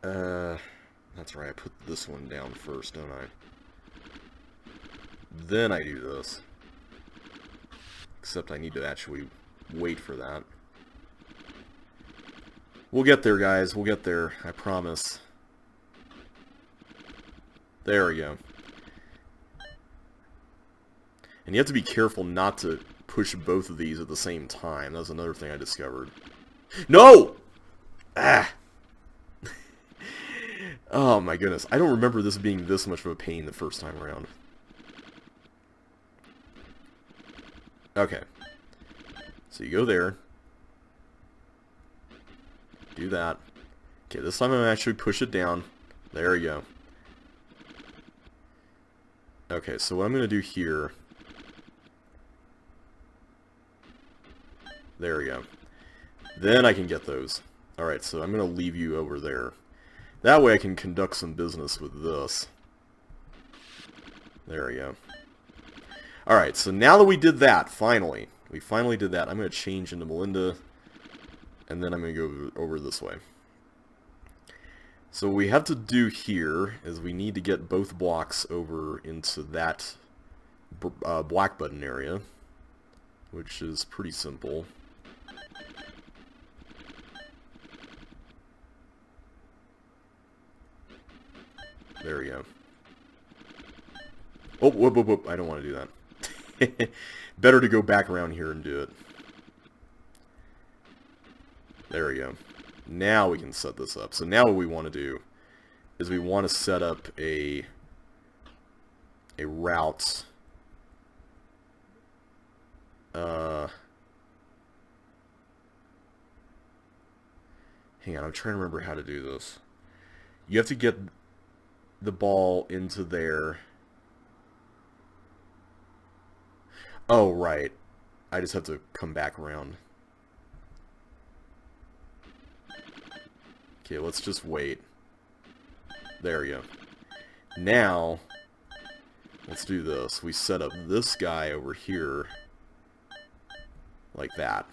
S1: That's right, I put this one down first, don't I? Then I do this. Except I need to actually wait for that. We'll get there, guys. We'll get there. I promise. There we go. And you have to be careful not to push both of these at the same time. That's another thing I discovered. No! Ah! Oh my goodness. I don't remember this being this much of a pain the first time around. Okay. So you go there. Do that. Okay, this time I'm going to actually push it down. There you go. Okay, so what I'm going to do here... There we go. Then I can get those. Alright, so I'm going to leave you over there. That way I can conduct some business with this. There we go. Alright, so now that we did that, finally, we finally did that, I'm going to change into Melinda, and then I'm going to go over this way. So what we have to do here is we need to get both blocks over into that black button area, which is pretty simple. There we go. Oh, whoop, whoop, whoop. I don't want to do that. Better to go back around here and do it. There we go. Now we can set this up. So now what we want to do is we want to set up a route. Hang on, I'm trying to remember how to do this. You have to get the ball into there. Oh, right. I just have to come back around. Okay, let's just wait. There we go. Now, let's do this. We set up this guy over here like that.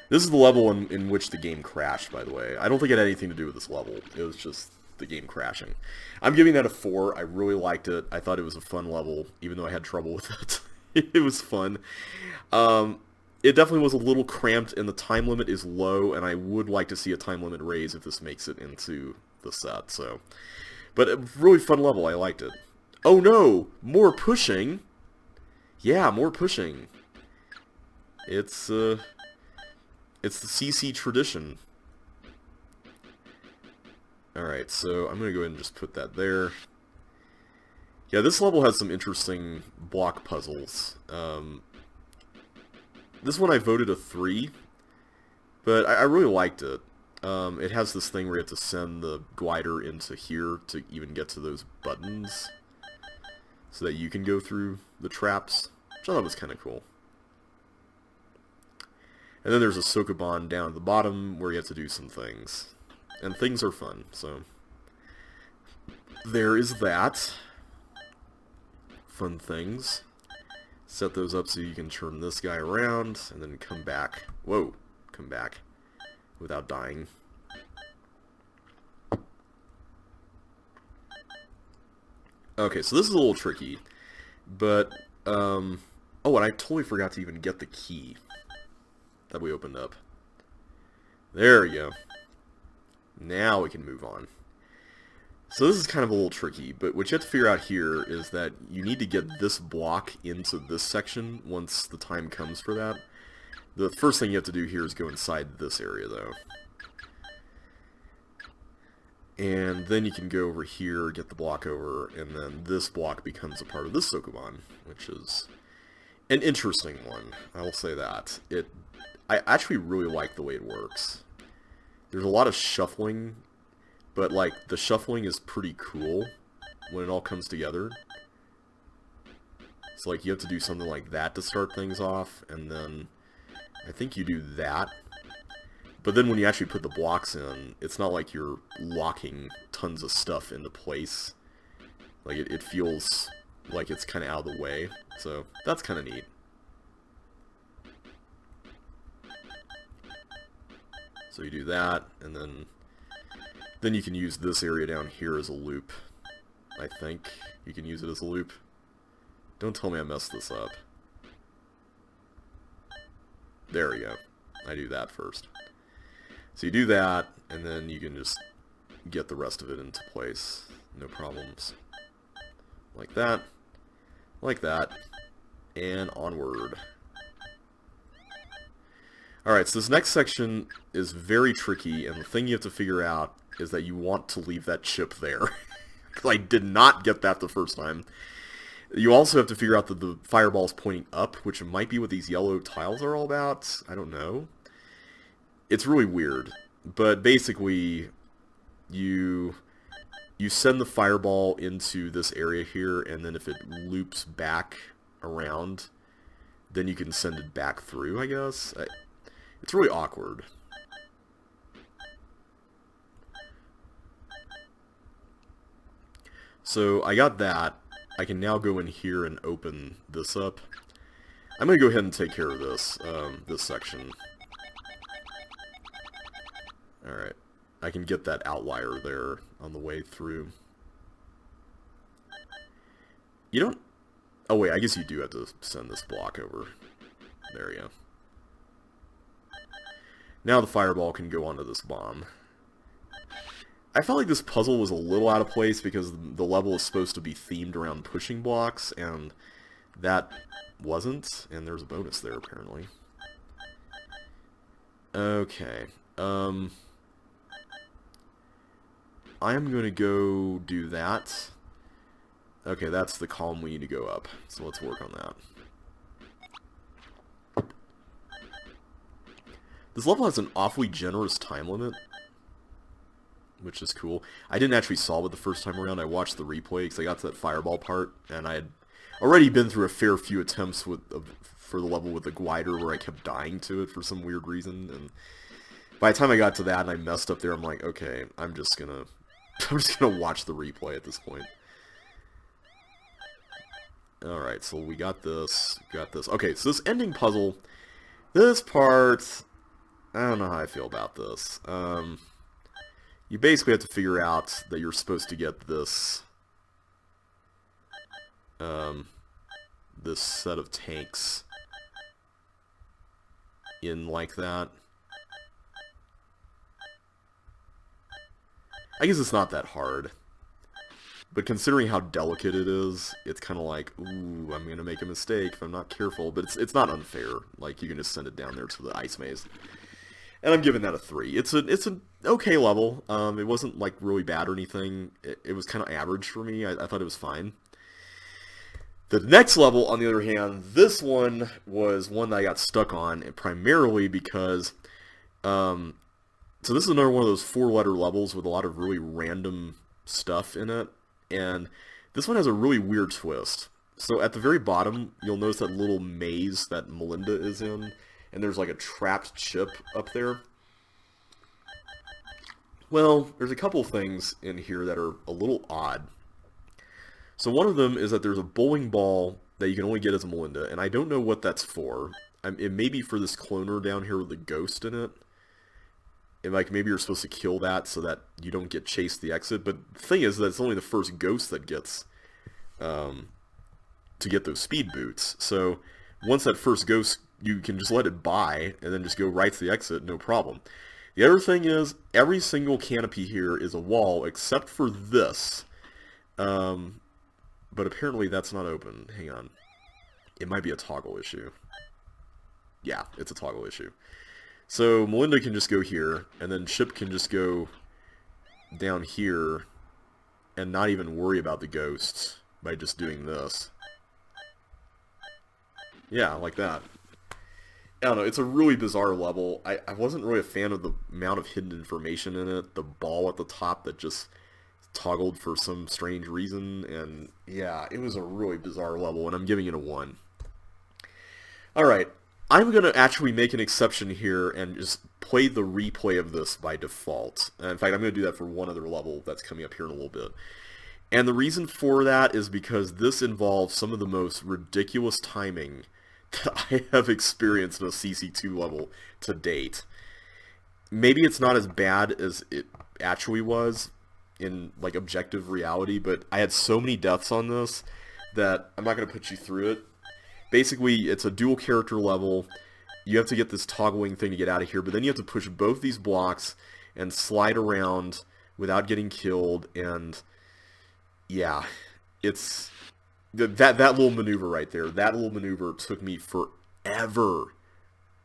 S1: This is the level in which the game crashed, by the way. I don't think it had anything to do with this level. It was just the game crashing. I'm giving that a 4. I really liked it. I thought it was a fun level, even though I had trouble with it. It was fun. It definitely was a little cramped, and the time limit is low, and I would like to see a time limit raise if this makes it into the set. So, but a really fun level. I liked it. Oh no! More pushing! Yeah, more pushing. It's the CC tradition. Alright, so I'm going to go ahead and just put that there. Yeah, this level has some interesting block puzzles. This one I voted a 3, but I really liked it. It has this thing where you have to send the glider into here to even get to those buttons, so that you can go through the traps, which I thought was kind of cool. And then there's a Sokoban down at the bottom where you have to do some things. And things are fun, so there is that. Fun things. Set those up so you can turn this guy around and then come back. Whoa, come back without dying. Okay, so this is a little tricky, but oh, and I totally forgot to even get the key that we opened up. There we go. Now we can move on. So this is kind of a little tricky, but what you have to figure out here is that you need to get this block into this section once the time comes for that. The first thing you have to do here is go inside this area, though. And then you can go over here, get the block over, and then this block becomes a part of this Sokoban, which is an interesting one. I will say that. I actually really like the way it works. There's a lot of shuffling, but like the shuffling is pretty cool when it all comes together. It's like you have to do something like that to start things off, and then I think you do that. But then when you actually put the blocks in, it's not like you're locking tons of stuff into place. Like it feels like it's kind of out of the way, so that's kind of neat. So you do that, and then you can use this area down here as a loop. I think you can use it as a loop. Don't tell me I messed this up. There we go. I do that first. So you do that, and then you can just get the rest of it into place. No problems. Like that. Like that. And onward. Alright, so this next section is very tricky, and the thing you have to figure out is that you want to leave that chip there. I did not get that the first time. You also have to figure out that the fireball is pointing up, which might be what these yellow tiles are all about. I don't know. It's really weird. But basically, you send the fireball into this area here, and then if it loops back around, then you can send it back through, I guess. It's really awkward. So I got that. I can now go in here and open this up. I'm going to go ahead and take care of this, this section. Alright. I can get that outlier there on the way through. You don't... Oh wait, I guess you do have to send this block over. There we go. Now the fireball can go onto this bomb. I felt like this puzzle was a little out of place because the level is supposed to be themed around pushing blocks, and that wasn't, and there's a bonus there apparently. Okay, I am going to go do that. Okay, that's the column we need to go up, so let's work on that. This level has an awfully generous time limit, which is cool. I didn't actually solve it the first time around. I watched the replay because I got to that fireball part, and I had already been through a fair few attempts for the level with the glider where I kept dying to it for some weird reason. And by the time I got to that and I messed up there, I'm like, okay, I'm just gonna watch the replay at this point. All right, so we got this. Okay, so this ending puzzle, this part, I don't know how I feel about this. You basically have to figure out that you're supposed to get this this set of tanks in like that. I guess it's not that hard, but considering how delicate it is, it's kind of like, ooh, I'm gonna make a mistake if I'm not careful. But it's not unfair. Like, you can just send it down there to the ice maze. And I'm giving that a 3. It's an okay level. It wasn't like really bad or anything. It was kind of average for me. I thought it was fine. The next level, on the other hand, this one was one that I got stuck on, primarily because, so this is another one of those 4-letter levels with a lot of really random stuff in it, and this one has a really weird twist. So at the very bottom, you'll notice that little maze that Melinda is in, and there's like a trapped chip up there. Well, there's a couple things in here that are a little odd. So one of them is that there's a bowling ball that you can only get as Melinda, and I don't know what that's for. It may be for this cloner down here with the ghost in it. And like, maybe you're supposed to kill that so that you don't get chased the exit. But the thing is that it's only the first ghost that gets to get those speed boots. So once that first ghost, you can just let it by and then just go right to the exit, no problem. The other thing is, every single canopy here is a wall except for this. But apparently that's not open. Hang on. It might be a toggle issue. Yeah, it's a toggle issue. So Melinda can just go here, and then Chip can just go down here and not even worry about the ghosts by just doing this. Yeah, like that. I don't know, it's a really bizarre level. I wasn't really a fan of the amount of hidden information in it. The ball at the top that just toggled for some strange reason, and yeah, it was a really bizarre level, and I'm giving it a 1. Alright, I'm going to actually make an exception here and just play the replay of this by default. In fact, I'm going to do that for one other level that's coming up here in a little bit. And the reason for that is because this involves some of the most ridiculous timing that I have experienced in a CC2 level to date. Maybe it's not as bad as it actually was in like objective reality, but I had so many deaths on this that I'm not going to put you through it. Basically, it's a dual character level. you have to get this toggling thing to get out of here, but then you have to push both these blocks and slide around without getting killed, and yeah, it's that little maneuver right there. That little maneuver took me forever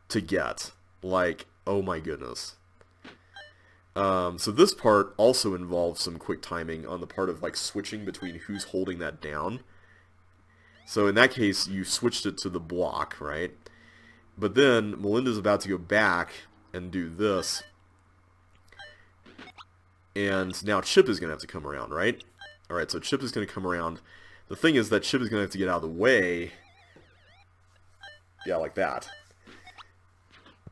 S1: to get. Like, oh my goodness. So this part also involves some quick timing on the part of like switching between who's holding that down. So in that case, you switched it to the block, right? But then Melinda's about to go back and do this. And now Chip is going to have to come around, right? Alright, so Chip is going to come around. The thing is that Chip is going to have to get out of the way. Yeah, like that.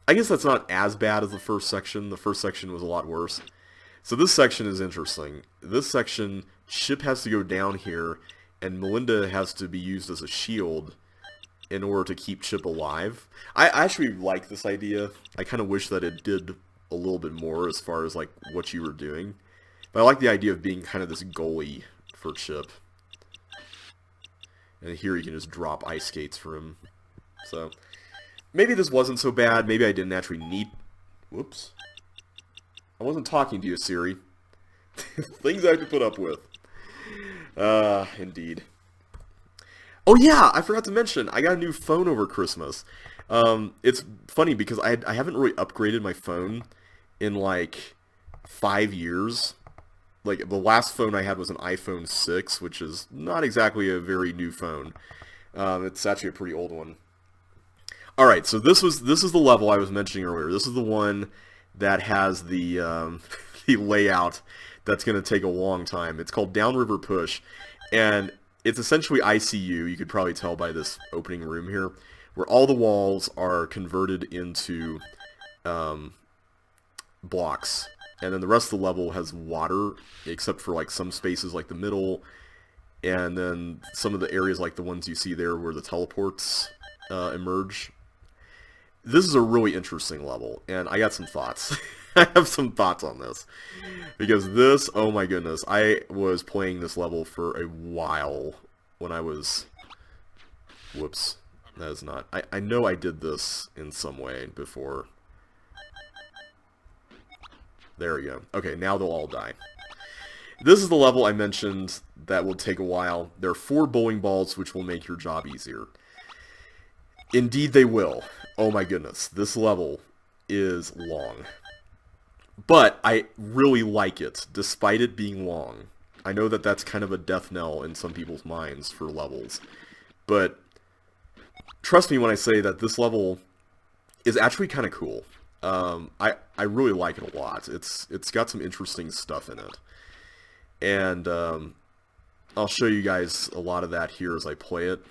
S1: I guess that's not as bad as the first section. The first section was a lot worse. So this section is interesting. This section, Chip has to go down here, and Melinda has to be used as a shield in order to keep Chip alive. I actually like this idea. I kind of wish that it did a little bit more as far as like what you were doing. But I like the idea of being kind of this goalie for Chip. And here you can just drop ice skates for him. So maybe this wasn't so bad. Maybe I didn't actually need... Whoops. I wasn't talking to you, Siri. Things I have to put up with. Indeed. Oh yeah, I forgot to mention, I got a new phone over Christmas. It's funny because I haven't really upgraded my phone in like 5 years. Like, the last phone I had was an iPhone 6, which is not exactly a very new phone. It's actually a pretty old one. Alright, so this is the level I was mentioning earlier. This is the one that has the, the layout that's going to take a long time. It's called Downriver Push, and it's essentially ICU, you could probably tell by this opening room here, where all the walls are converted into blocks. And then the rest of the level has water, except for like some spaces like the middle, and then some of the areas like the ones you see there where the teleports emerge. This is a really interesting level, and I got some thoughts. I have some thoughts on this. Because this, oh my goodness, I was playing this level for a while when I was... Whoops. That is not... I know I did this in some way before. There we go. Okay, now they'll all die. This is the level I mentioned that will take a while. There are 4 bowling balls which will make your job easier. Indeed they will. Oh my goodness. This level is long. But I really like it, despite it being long. I know that that's kind of a death knell in some people's minds for levels. But trust me when I say that this level is actually kind of cool. I really like it a lot. It's got some interesting stuff in it. And I'll show you guys a lot of that here as I play it.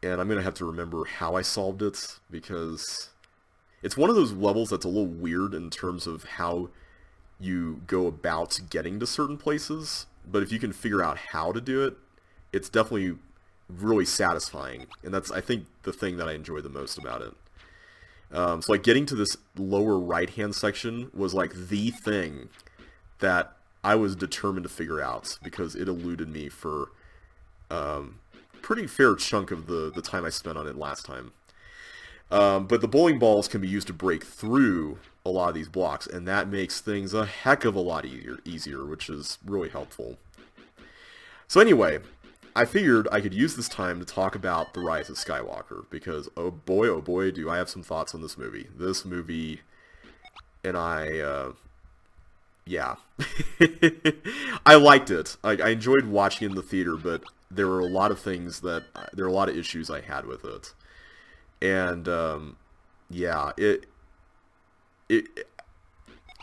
S1: And I'm going to have to remember how I solved it, because it's one of those levels that's a little weird in terms of how you go about getting to certain places. But if you can figure out how to do it, it's definitely really satisfying. And that's, I think, the thing that I enjoy the most about it. So like getting to this lower right-hand section was like the thing that I was determined to figure out, because it eluded me for pretty fair chunk of the time I spent on it last time. But the bowling balls can be used to break through a lot of these blocks, and that makes things a heck of a lot easier, which is really helpful. So anyway, I figured I could use this time to talk about The Rise of Skywalker, because oh boy, do I have some thoughts on this movie. This movie, and yeah. I liked it. I enjoyed watching it in the theater, but there were a lot of things that, there were a lot of issues I had with it. And, yeah,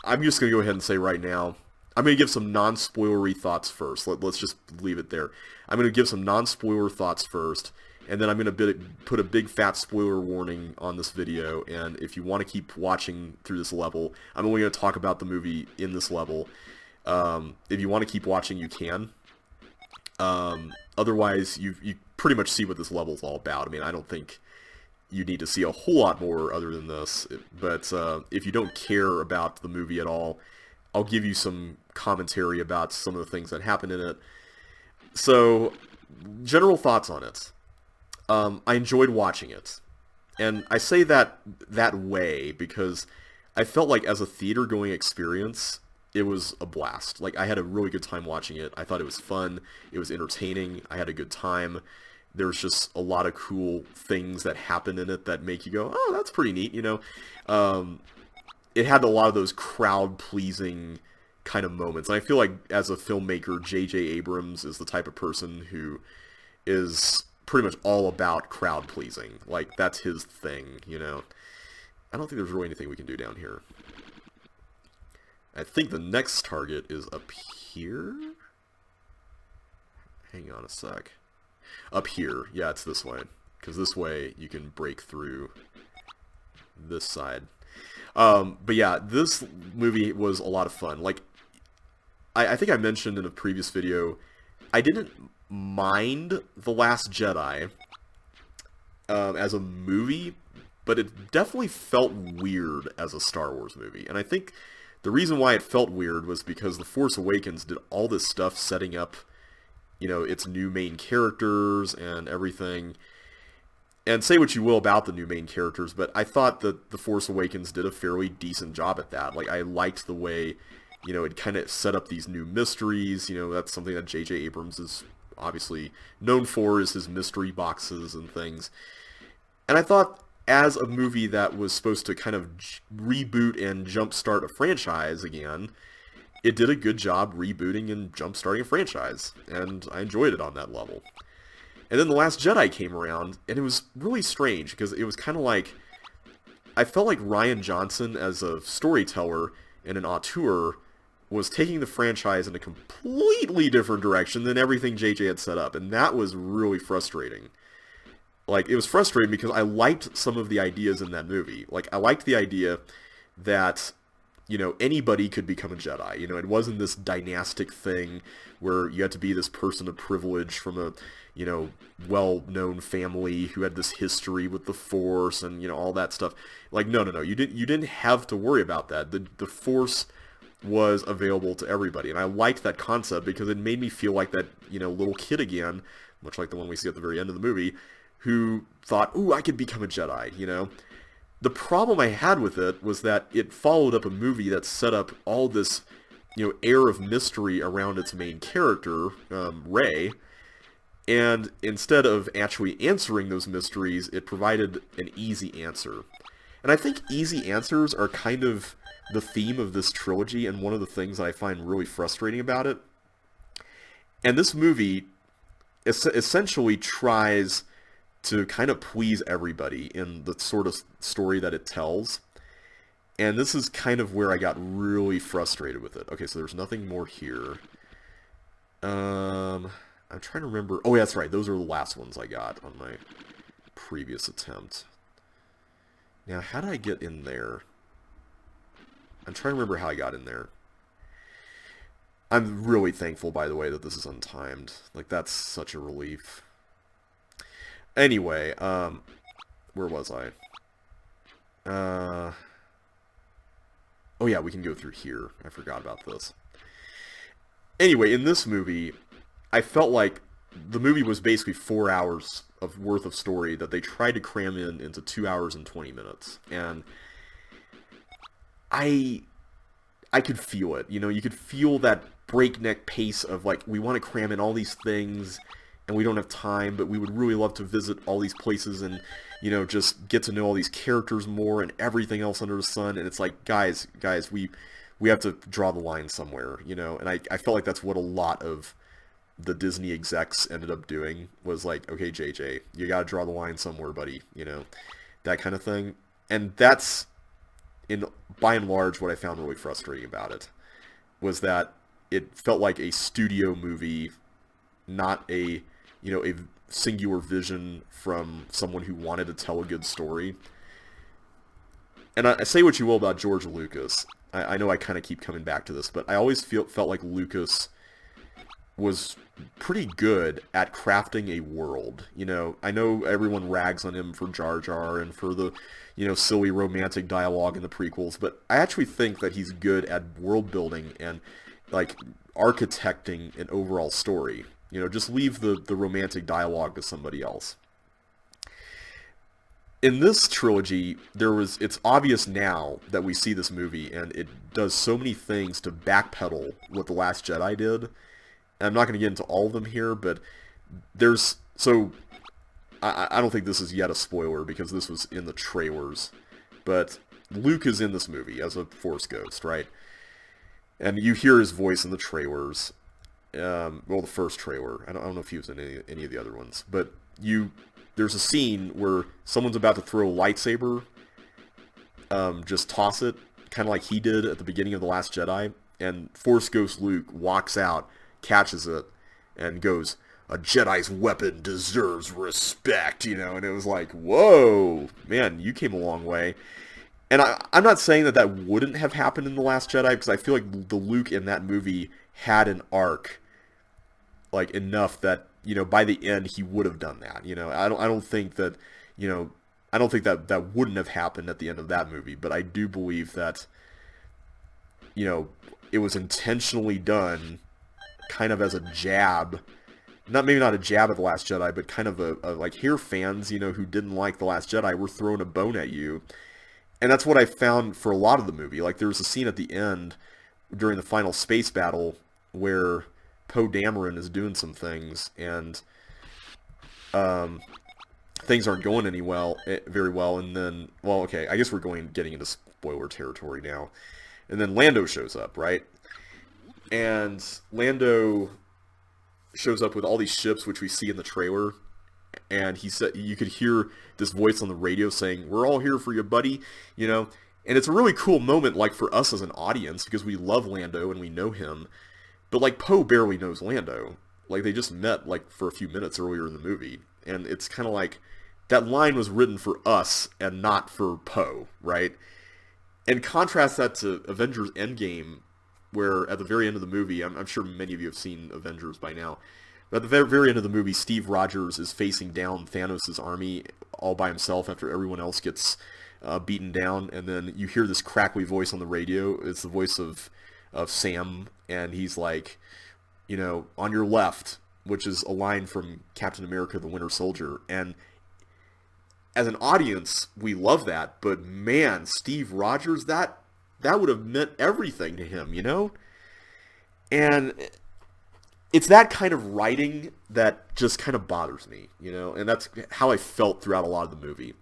S1: I'm just going to go ahead and say right now, I'm going to give some non-spoilery thoughts first. Let's just leave it there. I'm going to give some non-spoiler thoughts first, and then I'm going to put a big fat spoiler warning on this video, and if you want to keep watching through this level, I'm only going to talk about the movie in this level. If you want to keep watching, you can. Otherwise, you pretty much see what this level is all about. I mean, I don't think you need to see a whole lot more other than this, but if you don't care about the movie at all, I'll give you some commentary about some of the things that happen in it. So, general thoughts on it. I enjoyed watching it. And I say that way because I felt like as a theater going experience, it was a blast. Like I had a really good time watching it. I thought it was fun. It was entertaining. I had a good time. There's just a lot of cool things that happen in it that make you go, oh, that's pretty neat, you know. Um, it had a lot of those crowd pleasing kind of moments. And I feel like as a filmmaker, J.J. Abrams is the type of person who is pretty much all about crowd pleasing. Like that's his thing, you know. I don't think there's really anything we can do down here. I think the next target is up here. Hang on a sec. Up here. Yeah, it's this way. Because this way you can break through this side. But yeah, this movie was a lot of fun. Like, I think I mentioned in a previous video, I didn't mind The Last Jedi as a movie, but it definitely felt weird as a Star Wars movie. And I think the reason why it felt weird was because The Force Awakens did all this stuff setting up, you know, its new main characters and everything. And say what you will about the new main characters, but I thought that The Force Awakens did a fairly decent job at that. Like, I liked the way, you know, it kind of set up these new mysteries. You know, that's something that J.J. Abrams is obviously known for, is his mystery boxes and things. And I thought, as a movie that was supposed to kind of reboot and jumpstart a franchise again, it did a good job rebooting and jumpstarting a franchise. And I enjoyed it on that level. And then The Last Jedi came around, and it was really strange, because it was kind of like, I felt like Rian Johnson, as a storyteller and an auteur, was taking the franchise in a completely different direction than everything JJ had set up, and that was really frustrating. Like, it was frustrating because I liked some of the ideas in that movie. Like, I liked the idea that, you know, anybody could become a Jedi. You know, it wasn't this dynastic thing where you had to be this person of privilege from a, you know, well-known family who had this history with the Force and, you know, all that stuff. Like, no. You didn't have to worry about that. The Force was available to everybody. And I liked that concept because it made me feel like that, you know, little kid again, much like the one we see at the very end of the movie, who thought, ooh, I could become a Jedi, you know? The problem I had with it was that it followed up a movie that set up all this, you know, air of mystery around its main character, Rey, and instead of actually answering those mysteries, it provided an easy answer. And I think easy answers are kind of the theme of this trilogy, and one of the things that I find really frustrating about it. And this movie essentially tries to kind of please everybody in the sort of story that it tells. And this is kind of where I got really frustrated with it. Okay, so there's nothing more here. I'm trying to remember. Oh, yeah, that's right. Those are the last ones I got on my previous attempt. Now, how did I get in there? I'm trying to remember how I got in there. I'm really thankful, by the way, that this is untimed. Like, that's such a relief. Anyway, where was I? Oh yeah, we can go through here. I forgot about this. Anyway, in this movie, I felt like the movie was basically 4 hours of worth of story that they tried to cram in into 2 hours and 20 minutes. And I could feel it. You know, you could feel that breakneck pace of, like, we want to cram in all these things and we don't have time, but we would really love to visit all these places and, you know, just get to know all these characters more and everything else under the sun. And it's like, guys, we have to draw the line somewhere, you know. And I felt like that's what a lot of the Disney execs ended up doing, was like, okay, JJ, you got to draw the line somewhere, buddy, you know, that kind of thing. And that's, by and large, what I found really frustrating about it, was that it felt like a studio movie, not a, you know, a singular vision from someone who wanted to tell a good story. And I say what you will about George Lucas. I know I kind of keep coming back to this, but I always felt like Lucas was pretty good at crafting a world. You know, I know everyone rags on him for Jar Jar and for the, you know, silly romantic dialogue in the prequels, but I actually think that he's good at world building and, like, architecting an overall story. You know, just leave the romantic dialogue to somebody else. in this trilogy, it's obvious now that we see this movie, and it does so many things to backpedal what The Last Jedi did. And I'm not going to get into all of them here, but I don't think this is yet a spoiler because this was in the trailers, but Luke is in this movie as a Force ghost, right? And you hear his voice in the trailers. Well, the first trailer. I don't know if he was in any of the other ones, but there's a scene where someone's about to throw a lightsaber, just toss it, kind of like he did at the beginning of The Last Jedi, and Force Ghost Luke walks out, catches it, and goes, "A Jedi's weapon deserves respect," and it was like, whoa, man, you came a long way. And I'm not saying that wouldn't have happened in The Last Jedi, because I feel like the Luke in that movie had an arc, like, enough that, by the end he would have done that. I don't think that, that wouldn't have happened at the end of that movie, but I do believe that, it was intentionally done kind of as a jab. Maybe not a jab at The Last Jedi, but kind of a like, here, fans, who didn't like The Last Jedi, we're throwing a bone at you. And that's what I found for a lot of the movie. Like, there was a scene at the end during the final space battle where Poe Dameron is doing some things, and things aren't going very well. And then, well, okay, I guess we're getting into spoiler territory now. And then Lando shows up, right? And Lando shows up with all these ships, which we see in the trailer. And he said, you could hear this voice on the radio saying, "We're all here for you, buddy," And it's a really cool moment, like, for us as an audience, because we love Lando and we know him. But, like, Poe barely knows Lando. Like, they just met, like, for a few minutes earlier in the movie. And it's kind of like, that line was written for us and not for Poe, right? And contrast that to Avengers Endgame, where at the very end of the movie, I'm sure many of you have seen Avengers by now, but at the very end of the movie, Steve Rogers is facing down Thanos' army all by himself after everyone else gets beaten down, and then you hear this crackly voice on the radio. It's the voice of Sam, and he's like, "On your left," which is a line from Captain America: The Winter Soldier. And as an audience, we love that, but man, Steve Rogers, that would have meant everything to him, And it's that kind of writing that just kind of bothers me, and that's how I felt throughout a lot of the movie.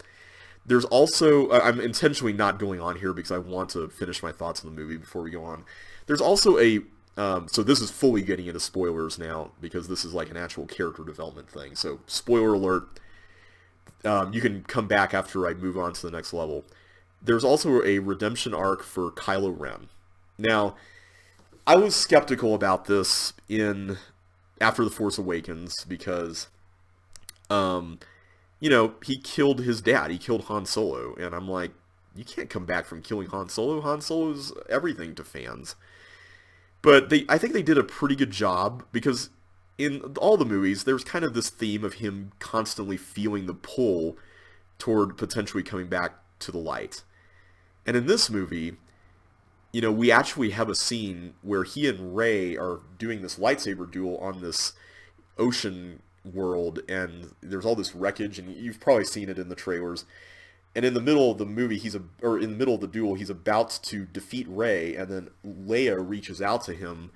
S1: There's also, I'm intentionally not going on here because I want to finish my thoughts on the movie before we go on. There's also so this is fully getting into spoilers now, because this is like an actual character development thing. So, spoiler alert, you can come back after I move on to the next level. There's also a redemption arc for Kylo Ren. Now, I was skeptical about this after The Force Awakens because, he killed his dad. He killed Han Solo. And I'm like, you can't come back from killing Han Solo. Han Solo's everything to fans. But I think they did a pretty good job, because in all the movies, there's kind of this theme of him constantly feeling the pull toward potentially coming back to the light. And in this movie, we actually have a scene where he and Rey are doing this lightsaber duel on this ocean world, and there's all this wreckage, and you've probably seen it in the trailers. And in the middle of the movie, in the middle of the duel, he's about to defeat Rey, and then Leia reaches out to him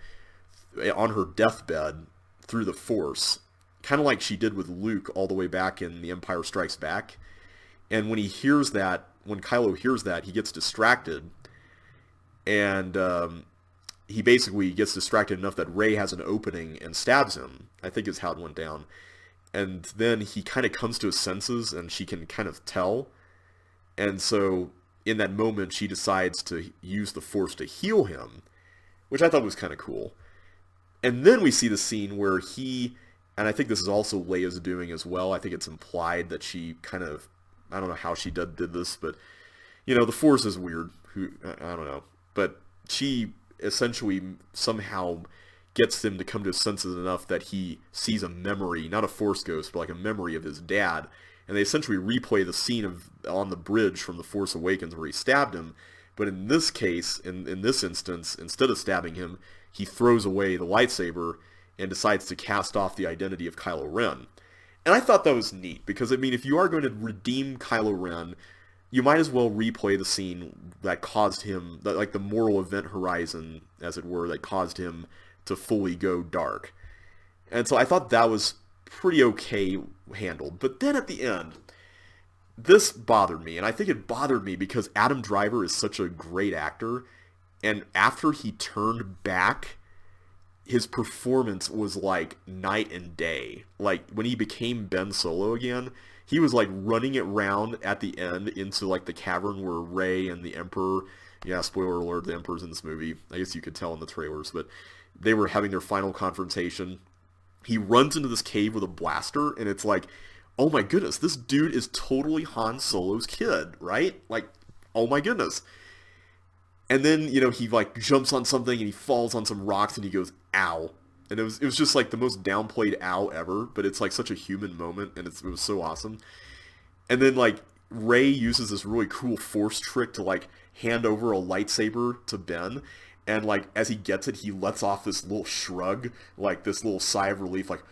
S1: on her deathbed through the Force, kind of like she did with Luke all the way back in The Empire Strikes Back. And when Kylo hears that, he gets distracted. And he basically gets distracted enough that Rey has an opening and stabs him, I think is how it went down. And then he kind of comes to his senses, and she can kind of tell. And so in that moment, she decides to use the Force to heal him, which I thought was kind of cool. And then we see the scene where and I think this is also Leia's doing as well. I think it's implied that she kind of, I don't know how she did this, but, the Force is weird. I don't know. But she essentially somehow gets him to come to his senses enough that he sees a memory, not a Force ghost, but like a memory of his dad. And they essentially replay the scene on the bridge from The Force Awakens where he stabbed him. But in this case, in this instance, instead of stabbing him, he throws away the lightsaber and decides to cast off the identity of Kylo Ren. And I thought that was neat, because, I mean, if you are going to redeem Kylo Ren, you might as well replay the scene that caused him, like the moral event horizon, as it were, that caused him to fully go dark. And so I thought that was pretty okay handled. But then at the end, this bothered me, and I think it bothered me because Adam Driver is such a great actor, and after he turned back, his performance was like night and day. Like, when he became Ben Solo again, he was like running it round at the end into like the cavern where Rey and the Emperor, yeah, spoiler alert, the Emperor's in this movie. I guess you could tell in the trailers, but they were having their final confrontation. He runs into this cave with a blaster, and it's like, oh my goodness, this dude is totally Han Solo's kid, right? Like, oh my goodness. And then, you know, he like jumps on something and he falls on some rocks and he goes, ow. And it was just like the most downplayed ow ever, but it's like such a human moment, and it was so awesome. And then like Rey uses this really cool force trick to like hand over a lightsaber to Ben, and like as he gets it, he lets off this little shrug, like this little sigh of relief, like,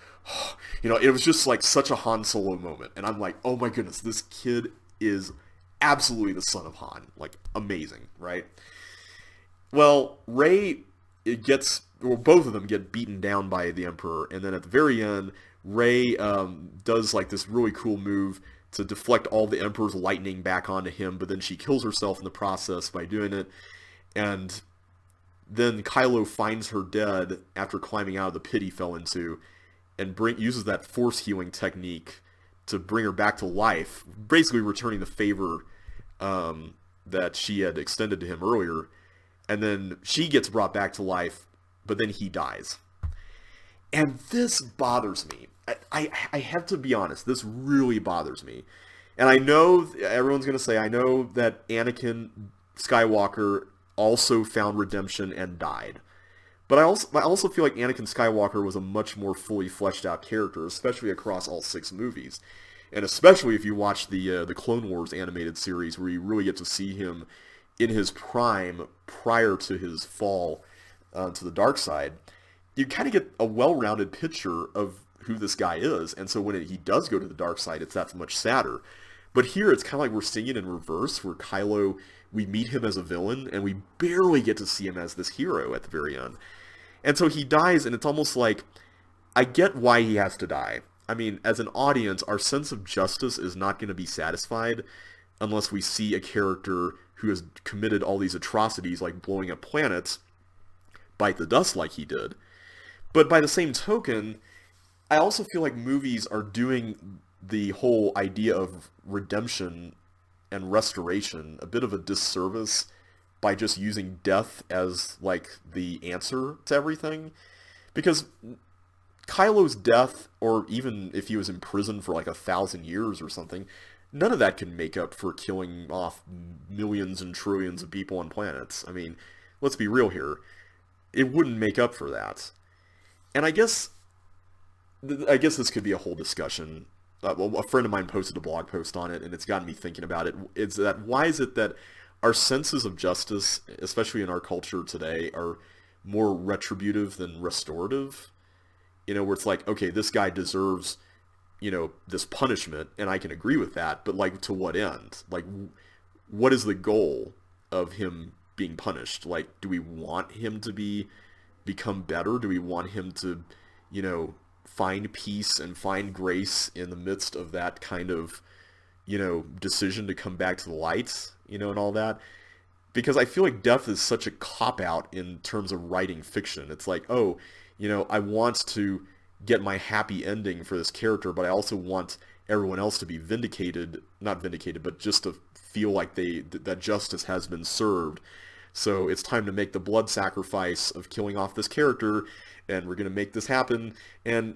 S1: you know, it was just like such a Han Solo moment. And I'm like, oh my goodness, this kid is absolutely the son of Han. Like, amazing, right? Well, Rey, both of them get beaten down by the Emperor, and then at the very end, Rey does like this really cool move to deflect all the Emperor's lightning back onto him, but then she kills herself in the process by doing it, and then Kylo finds her dead after climbing out of the pit he fell into, and uses that force healing technique to bring her back to life, basically returning the favor that she had extended to him earlier. And then she gets brought back to life, but then he dies. And this bothers me. I have to be honest, this really bothers me. And I know everyone's going to say, I know that Anakin Skywalker also found redemption and died. But I also feel like Anakin Skywalker was a much more fully fleshed out character, especially across all 6 movies. And especially if you watch the Clone Wars animated series, where you really get to see him in his prime prior to his fall to the dark side, you kind of get a well-rounded picture of who this guy is. And so when he does go to the dark side, it's that much sadder. But here it's kind of like we're seeing it in reverse, where Kylo, we meet him as a villain, and we barely get to see him as this hero at the very end. And so he dies, and it's almost like, I get why he has to die. I mean, as an audience, our sense of justice is not going to be satisfied unless we see a character who has committed all these atrocities, like blowing up planets, bite the dust like he did. But by the same token, I also feel like movies are doing the whole idea of redemption and restoration a bit of a disservice by just using death as, like, the answer to everything. Because Kylo's death, or even if he was in prison for like 1,000 years or something, none of that can make up for killing off millions and trillions of people on planets. I mean, let's be real here. It wouldn't make up for that. And I guess this could be a whole discussion. Well, a friend of mine posted a blog post on it, and it's gotten me thinking about it. It's that, why is it that our senses of justice, especially in our culture today, are more retributive than restorative? You know, where it's like, okay, this guy deserves, you know, this punishment, and I can agree with that, but like, to what end? Like, what is the goal of him being punished? Like, do we want him to become better? Do we want him to, you know, find peace and find grace in the midst of that kind of, you know, decision to come back to the light, you know, and all that? Because I feel like death is such a cop-out in terms of writing fiction. It's like, oh, you know, I want to get my happy ending for this character, but I also want everyone else to be vindicated, not vindicated, but just to feel like that justice has been served. So it's time to make the blood sacrifice of killing off this character, and we're going to make this happen. And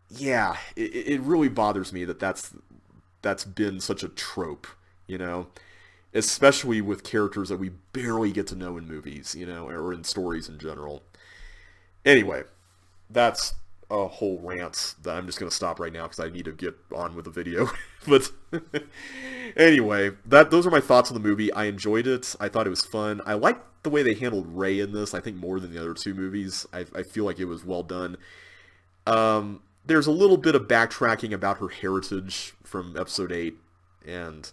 S1: yeah, it really bothers me that that's been such a trope, you know, especially with characters that we barely get to know in movies, you know, or in stories in general. Anyway, that's a whole rant that I'm just going to stop right now because I need to get on with the video. But anyway, those are my thoughts on the movie. I enjoyed it. I thought it was fun. I liked the way they handled Rey in this, I think, more than the other 2 movies. I feel like it was well done. there's a little bit of backtracking about her heritage from episode 8, and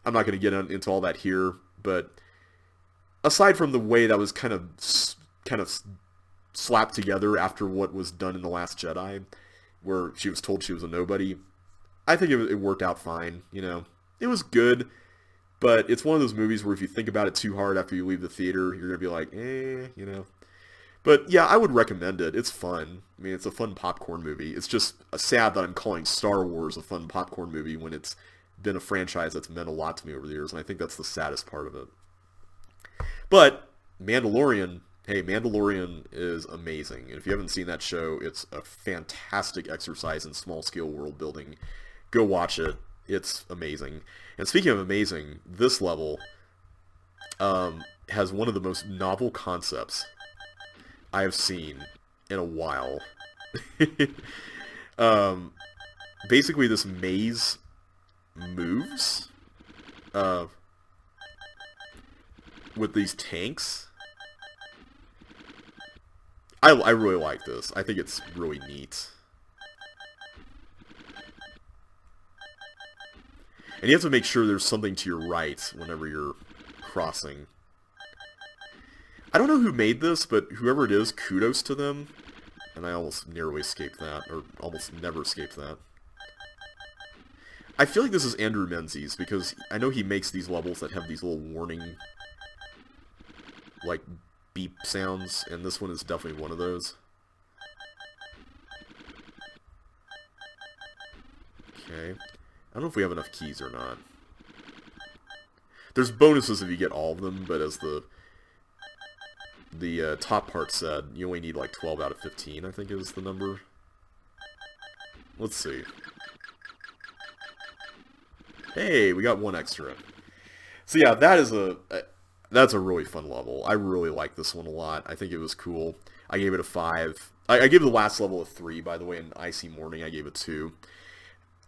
S1: I'm not going to get into all that here, but aside from the way that was kind of slapped together after what was done in The Last Jedi, where she was told she was a nobody, I think it worked out fine, you know. It was good, but it's one of those movies where if you think about it too hard after you leave the theater, you're going to be like, you know. But yeah, I would recommend it. It's fun. I mean, it's a fun popcorn movie. It's just sad that I'm calling Star Wars a fun popcorn movie when it's been a franchise that's meant a lot to me over the years, and I think that's the saddest part of it. But Mandalorian, hey, Mandalorian is amazing. And if you haven't seen that show, it's a fantastic exercise in small-scale world building. Go watch it. It's amazing. And speaking of amazing, this level has one of the most novel concepts I have seen in a while. Basically, this maze moves with these tanks. I really like this. I think it's really neat. And you have to make sure there's something to your right whenever you're crossing. I don't know who made this, but whoever it is, kudos to them. And I almost nearly escaped that, or almost never escaped that. I feel like this is Andrew Menzies, because I know he makes these levels that have these little warning, like, beep sounds, and this one is definitely one of those. Okay. I don't know if we have enough keys or not. There's bonuses if you get all of them, but as the top part said, you only need like 12 out of 15, I think is the number. Let's see. Hey, we got one extra. So yeah, that's a really fun level. I really like this one a lot. I think it was cool. I gave it a 5. I gave the last level a 3, by the way. In Icy Morning, I gave it 2.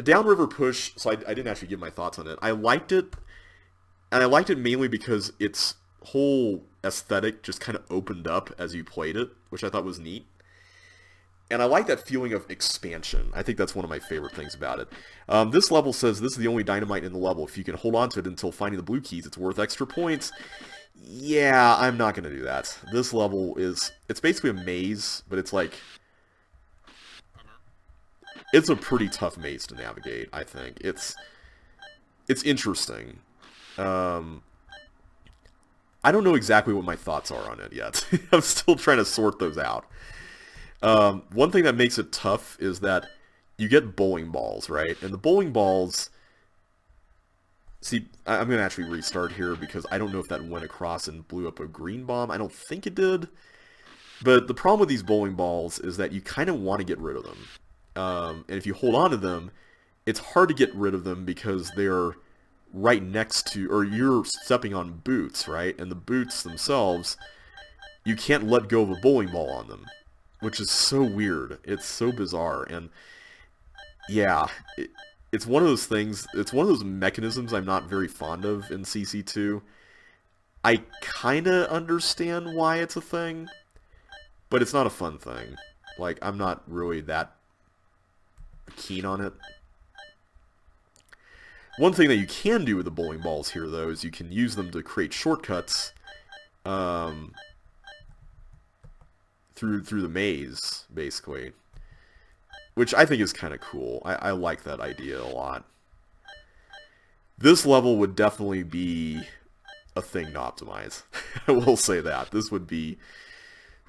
S1: Downriver Push, so I didn't actually give my thoughts on it. I liked it, and I liked it mainly because its whole aesthetic just kind of opened up as you played it, which I thought was neat. And I like that feeling of expansion. I think that's one of my favorite things about it. This level says this is the only dynamite in the level. If you can hold on to it until finding the blue keys, it's worth extra points. Yeah, I'm not going to do that. This level it's basically a maze, but it's like, it's a pretty tough maze to navigate, I think. It's interesting. I don't know exactly what my thoughts are on it yet. I'm still trying to sort those out. One thing that makes it tough is that you get bowling balls, right? And the bowling balls... See, I'm going to actually restart here because I don't know if that went across and blew up a green bomb. I don't think it did. But the problem with these bowling balls is that you kind of want to get rid of them. And if you hold on to them, it's hard to get rid of them because they're right next to, or you're stepping on boots, right? And the boots themselves, you can't let go of a bowling ball on them, which is so weird. It's so bizarre. And yeah, it's one of those things, it's one of those mechanisms I'm not very fond of in CC2. I kind of understand why it's a thing, but it's not a fun thing. Like, I'm not really that keen on it. One thing that you can do with the bowling balls here, though, is you can use them to create shortcuts through the maze, basically. Which I think is kind of cool. I like that idea a lot. This level would definitely be a thing to optimize. I will say that. This would be...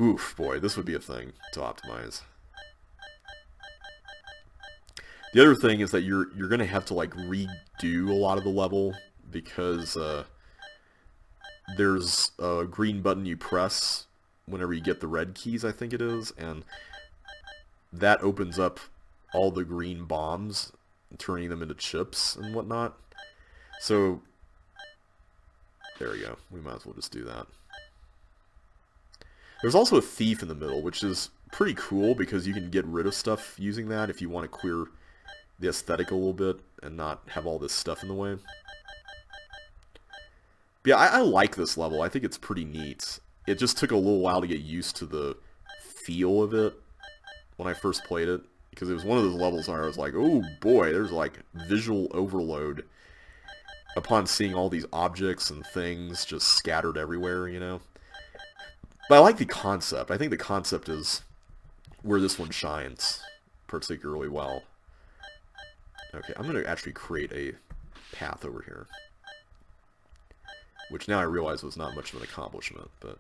S1: Oof, boy, this would be a thing to optimize. The other thing is that you're going to have to, like, redo a lot of the level because there's a green button you press whenever you get the red keys, I think it is, and that opens up all the green bombs, turning them into chips and whatnot. So, there we go. We might as well just do that. There's also a thief in the middle, which is pretty cool because you can get rid of stuff using that if you want to clear the aesthetic a little bit and not have all this stuff in the way. But yeah, I like this level. I think it's pretty neat. It just took a little while to get used to the feel of it when I first played it. because it was one of those levels where I was like, oh boy, there's like visual overload upon seeing all these objects and things just scattered everywhere, you know? But I like the concept. I think the concept is where this one shines particularly well. Okay, I'm going to actually create a path over here. Which now I realize was not much of an accomplishment, but...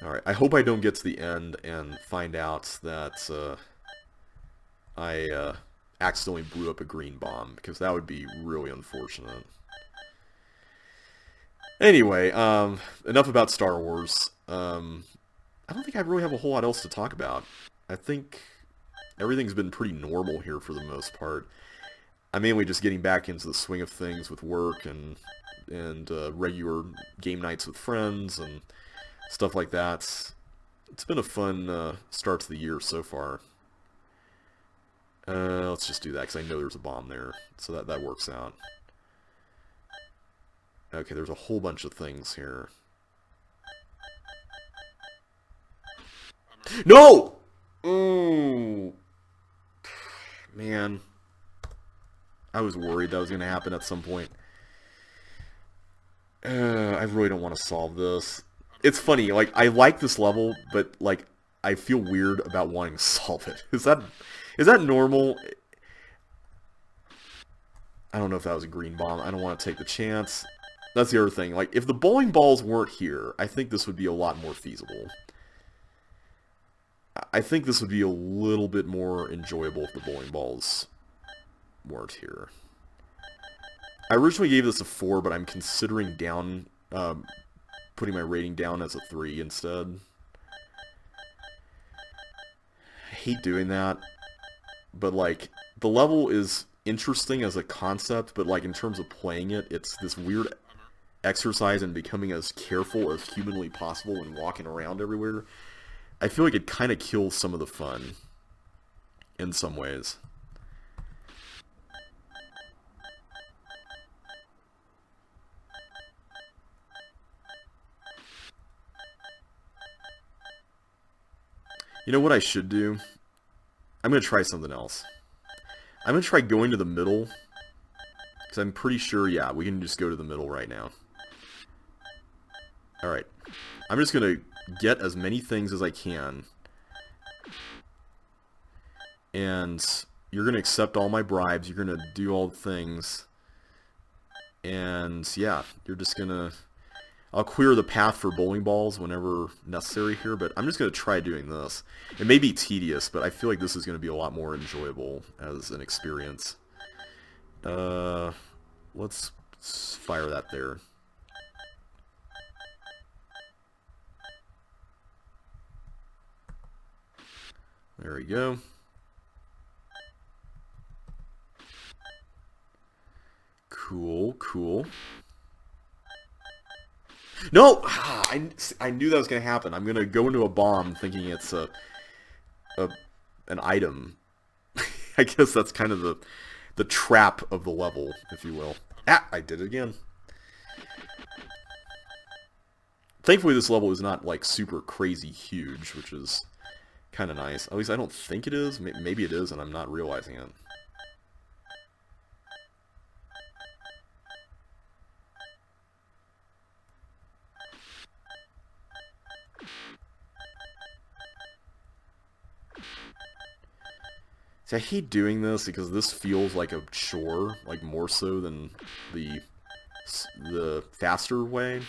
S1: Alright, I hope I don't get to the end and find out that I accidentally blew up a green bomb, because that would be really unfortunate. Anyway, enough about Star Wars. I don't think I really have a whole lot else to talk about. I think everything's been pretty normal here for the most part. I'm mainly just getting back into the swing of things with work and regular game nights with friends and stuff like that. It's been a fun start to the year so far. Let's just do that, because I know there's a bomb there, so that works out. Okay, there's a whole bunch of things here. No! Ooh. Man. I was worried that was going to happen at some point. I really don't want to solve this. It's funny, like, I like this level, but, like, I feel weird about wanting to solve it. Is that normal? I don't know if that was a green bomb. I don't want to take the chance. That's the other thing. Like, if the bowling balls weren't here, I think this would be a lot more feasible. I think this would be a little bit more enjoyable if the bowling balls weren't here. I originally gave this a 4, but I'm considering putting my rating down as a 3 instead. I hate doing that, but like, the level is interesting as a concept, but like in terms of playing it, it's this weird exercise in becoming as careful as humanly possible when walking around everywhere. I feel like it kind of kills some of the fun in some ways. You know what I should do? I'm going to try something else. I'm going to try going to the middle, because I'm pretty sure, yeah, we can just go to the middle right now. Alright. I'm just going to get as many things as I can. And you're going to accept all my bribes. You're going to do all the things. And, yeah, you're just going to... I'll clear the path for bowling balls whenever necessary here, but I'm just going to try doing this. It may be tedious, but I feel like this is going to be a lot more enjoyable as an experience. Let's fire that there. There we go. Cool, cool. No! I knew that was going to happen. I'm going to go into a bomb thinking it's an item. I guess that's kind of the trap of the level, if you will. Ah! I did it again. Thankfully, this level is not, like, super crazy huge, which is kind of nice. At least I don't think it is. Maybe it is, and I'm not realizing it. See, I hate doing this because this feels like a chore, like more so than the faster way.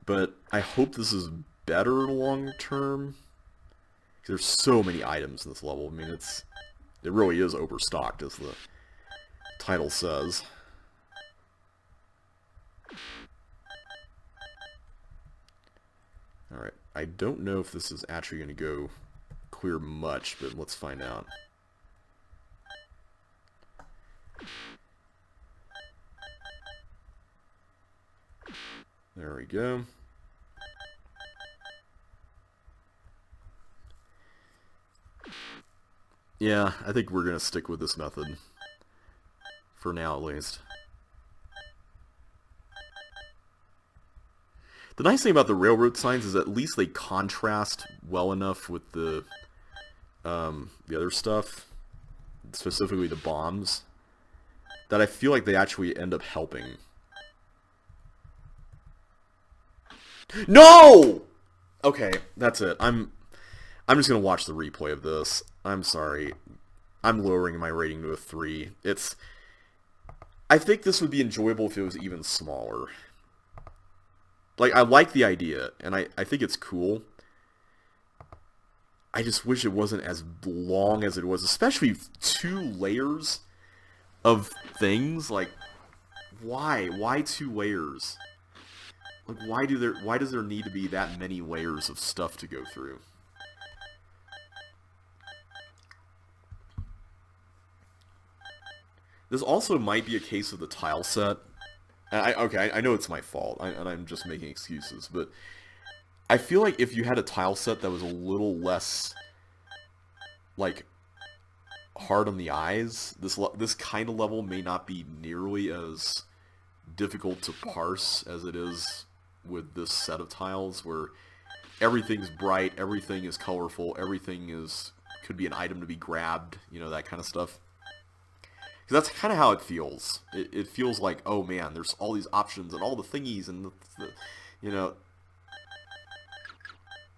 S1: But I hope this is better long term. There's so many items in this level. I mean, it really is overstocked, as the title says. Alright, I don't know if this is actually going to go clear much, but let's find out. There we go. Yeah, I think we're going to stick with this method. For now, at least. The nice thing about the railroad signs is at least they contrast well enough with the other stuff, specifically the bombs, that I feel like they actually end up helping. No! Okay, that's it. I'm just gonna watch the replay of this. I'm sorry. I'm lowering my rating to a 3. I think this would be enjoyable if it was even smaller. Like, I like the idea, and I think it's cool. I just wish it wasn't as long as it was, especially 2 layers of things. Like, why? Why 2 layers? Like, why does there need to be that many layers of stuff to go through? This also might be a case of the tile set. Okay, I know it's my fault, and I'm just making excuses, but I feel like if you had a tile set that was a little less, like, hard on the eyes, this kind of level may not be nearly as difficult to parse as it is with this set of tiles, where everything's bright, everything is colorful, everything could be an item to be grabbed, you know, that kind of stuff. Because that's kind of how it feels. It feels like, oh man, there's all these options and all the thingies and you know.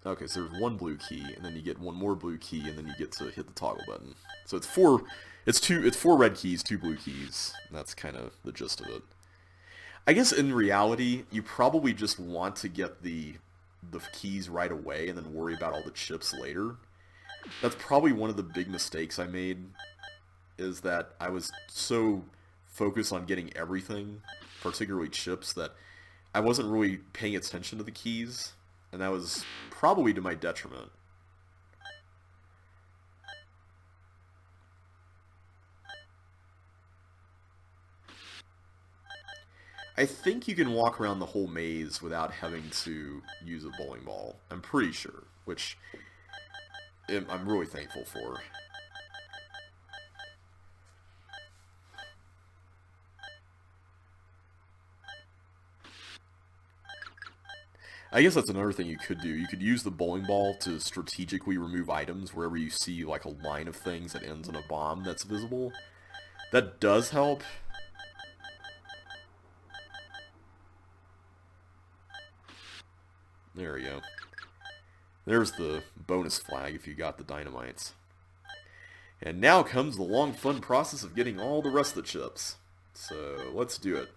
S1: Okay, so there's 1 blue key, and then you get 1 more blue key, and then you get to hit the toggle button. So it's 4 red keys, 2 blue keys. That's kind of the gist of it. I guess in reality, you probably just want to get the keys right away and then worry about all the chips later. That's probably one of the big mistakes I made, is that I was so focused on getting everything, particularly chips, that I wasn't really paying attention to the keys, and that was probably to my detriment. I think you can walk around the whole maze without having to use a bowling ball. I'm pretty sure, which I'm really thankful for. I guess that's another thing you could do. You could use the bowling ball to strategically remove items wherever you see like a line of things that ends in a bomb that's visible. That does help. There we go. There's the bonus flag if you got the dynamites. And now comes the long fun process of getting all the rest of the chips. So let's do it.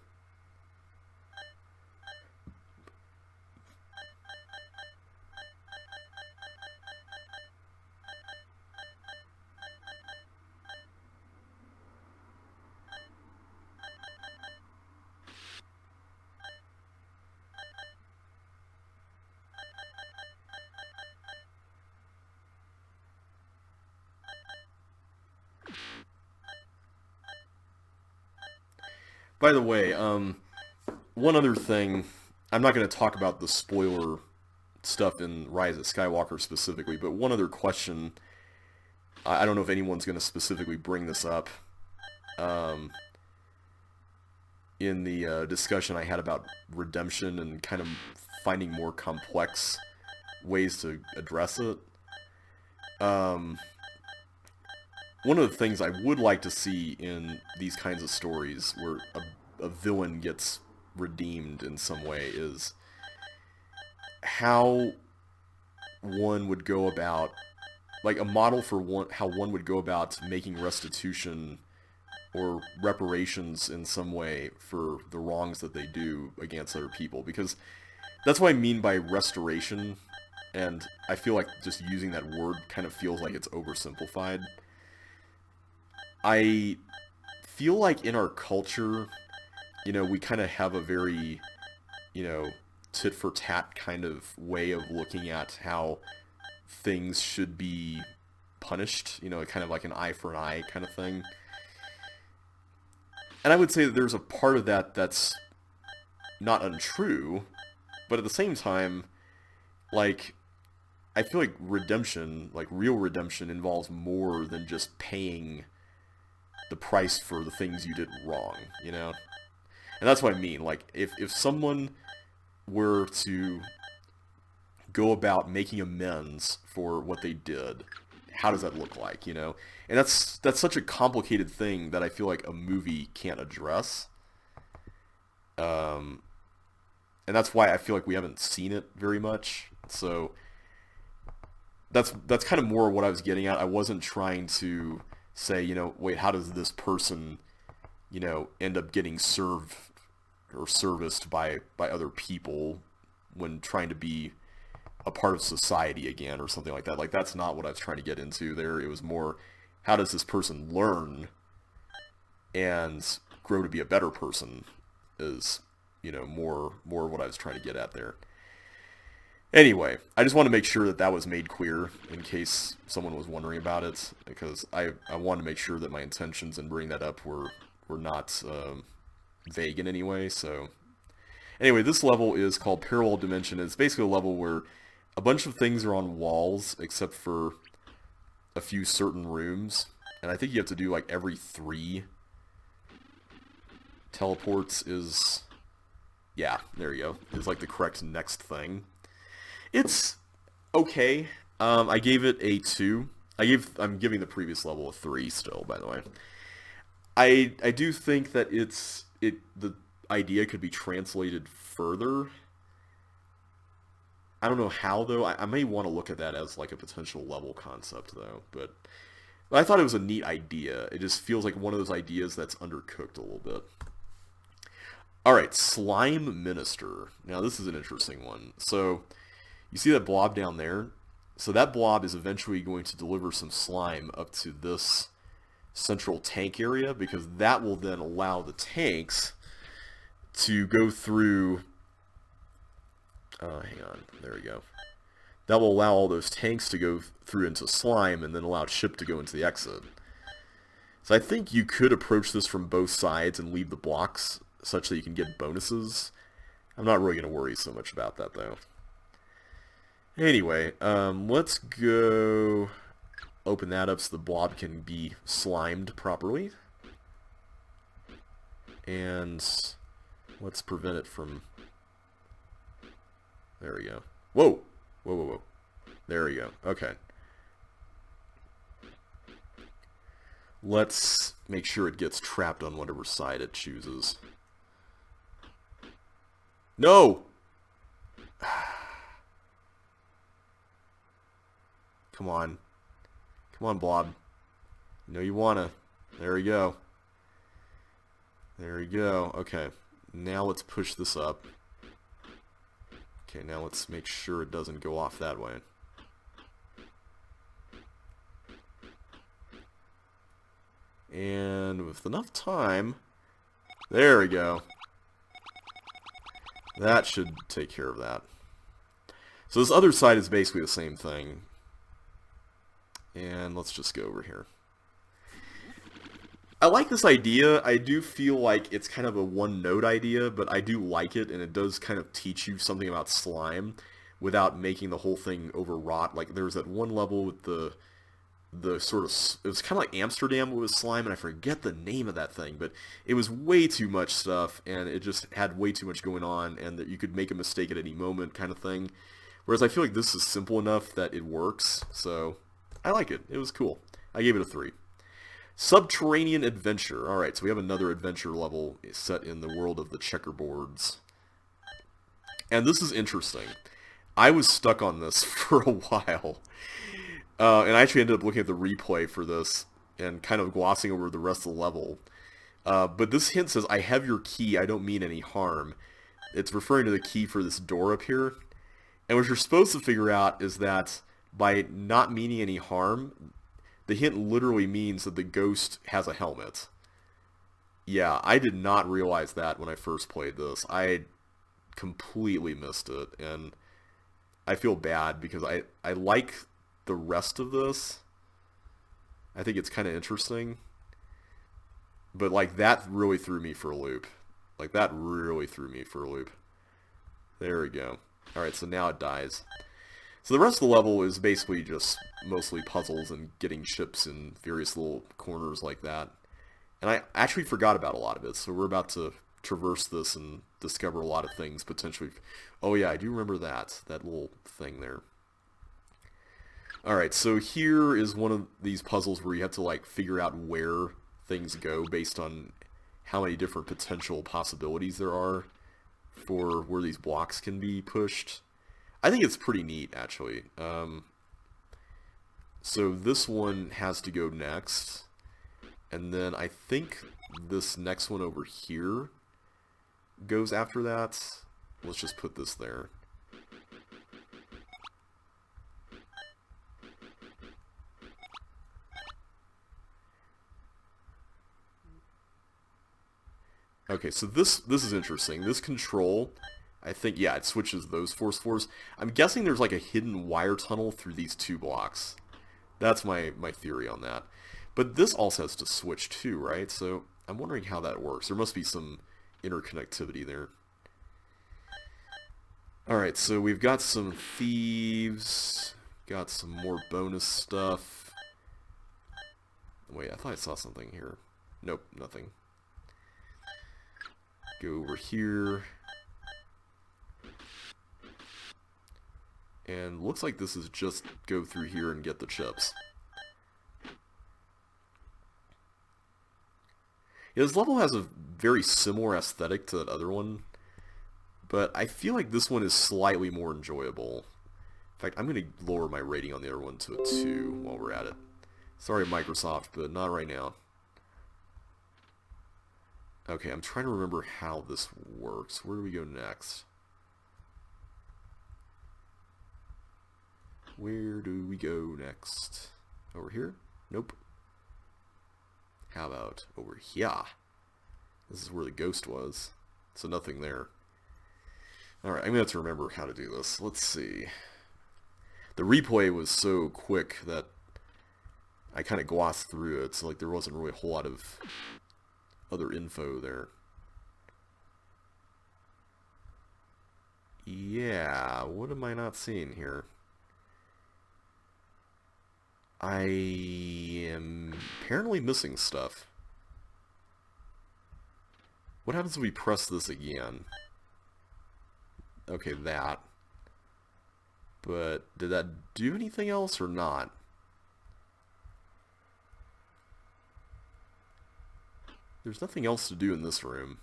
S1: By the way, one other thing, I'm not going to talk about the spoiler stuff in Rise of Skywalker specifically, but one other question, I don't know if anyone's going to specifically bring this up, in the discussion I had about redemption and kind of finding more complex ways to address it. One of the things I would like to see in these kinds of stories where a villain gets redeemed in some way is how one would go about, like a model for how one would go about making restitution or reparations in some way for the wrongs that they do against other people. Because that's what I mean by restoration, and I feel like just using that word kind of feels like it's oversimplified. I feel like in our culture, you know, we kind of have a very, you know, tit-for-tat kind of way of looking at how things should be punished, you know, kind of like an eye for an eye kind of thing. And I would say that there's a part of that that's not untrue, but at the same time, like, I feel like redemption, like real redemption, involves more than just paying the price for the things you did wrong, you know? And that's what I mean. Like, if someone were to go about making amends for what they did, how does that look like, you know? And that's such a complicated thing that I feel like a movie can't address. Um, and that's why I feel like we haven't seen it very much. So that's kind of more what I was getting at. I wasn't trying to say, you know, wait, how does this person, you know, end up getting served or serviced by other people when trying to be a part of society again or something like that. Like that's not what I was trying to get into there. It was more, how does this person learn and grow to be a better person is, you know, more what I was trying to get at there. Anyway, I just want to make sure that that was made clear in case someone was wondering about it, because I want to make sure that my intentions in bringing that up were not vague in any way. So anyway, this level is called Parallel Dimension. It's basically a level where a bunch of things are on walls except for a few certain rooms, and I think you have to do like every 3 teleports is, yeah, there you go, is like the correct next thing. It's okay. I gave it a 2. I'm giving the previous level a 3 still, by the way. I do think that the idea could be translated further. I don't know how though. I may want to look at that as like a potential level concept though, but I thought it was a neat idea. It just feels like one of those ideas that's undercooked a little bit. Alright, Slime Minister. Now this is an interesting one. So, you see that blob down there? So that blob is eventually going to deliver some slime up to this central tank area, because that will then allow the tanks to go through... hang on, there we go. That will allow all those tanks to go through into slime and then allow ship to go into the exit. So I think you could approach this from both sides and leave the blocks such that you can get bonuses. I'm not really going to worry so much about that though. Anyway, let's go open that up so the blob can be slimed properly. And let's prevent it from... There we go. Whoa! Whoa, whoa, whoa. There we go. Okay. Let's make sure it gets trapped on whatever side it chooses. No! Come on. Come on, blob. You know you wanna. There we go. There we go. Okay. Now let's push this up. Okay, now let's make sure it doesn't go off that way. And with enough time... There we go. That should take care of that. So this other side is basically the same thing. And let's just go over here. I like this idea. I do feel like it's kind of a one-note idea, but I do like it, and it does kind of teach you something about slime without making the whole thing overwrought. Like, there was that one level with the sort of... It was kind of like Amsterdam with slime, and I forget the name of that thing, but it was way too much stuff, and it just had way too much going on, and that you could make a mistake at any moment kind of thing. Whereas I feel like this is simple enough that it works, so I like it. It was cool. I gave it a 3. Subterranean Adventure. Alright, so we have another adventure level set in the world of the checkerboards. And this is interesting. I was stuck on this for a while. And I actually ended up looking at the replay for this and kind of glossing over the rest of the level. But this hint says, I have your key, I don't mean any harm. It's referring to the key for this door up here. And what you're supposed to figure out is that by not meaning any harm, the hint literally means that the ghost has a helmet. Yeah, I did not realize that when I first played this. I completely missed it, and I feel bad because I like the rest of this. I think it's kind of interesting. But, like, that really threw me for a loop. Like, that really threw me for a loop. There we go. Alright, so now it dies. So the rest of the level is basically just mostly puzzles and getting ships in various little corners like that. And I actually forgot about a lot of it, so we're about to traverse this and discover a lot of things potentially. Oh yeah, I do remember that little thing there. Alright, so here is one of these puzzles where you have to like figure out where things go based on how many different potential possibilities there are for where these blocks can be pushed. I think it's pretty neat, actually. So this one has to go next, and then I think this next one over here goes after that. Let's just put this there. Okay, so this is interesting. This control, I think, yeah, it switches those force floors. I'm guessing there's like a hidden wire tunnel through these two blocks. That's my theory on that. But this also has to switch too, right? So I'm wondering how that works. There must be some interconnectivity there. Alright, so we've got some thieves. Got some more bonus stuff. Wait, I thought I saw something here. Nope, nothing. Go over here. And looks like this is just go through here and get the chips. Yeah, this level has a very similar aesthetic to that other one, but I feel like this one is slightly more enjoyable. In fact, I'm going to lower my rating on the other one to a 2 while we're at it. Sorry, Microsoft, but not right now. Okay, I'm trying to remember how this works. Where do we go next? Where do we go next? Over here? Nope. How about over here? This is where the ghost was. So nothing there. Alright, I'm going to have to remember how to do this. Let's see. The replay was so quick that I kind of glossed through it, so like there wasn't really a whole lot of other info there. Yeah, what am I not seeing here? I am apparently missing stuff. What happens if we press this again? Okay, that. But did that do anything else or not? There's nothing else to do in this room.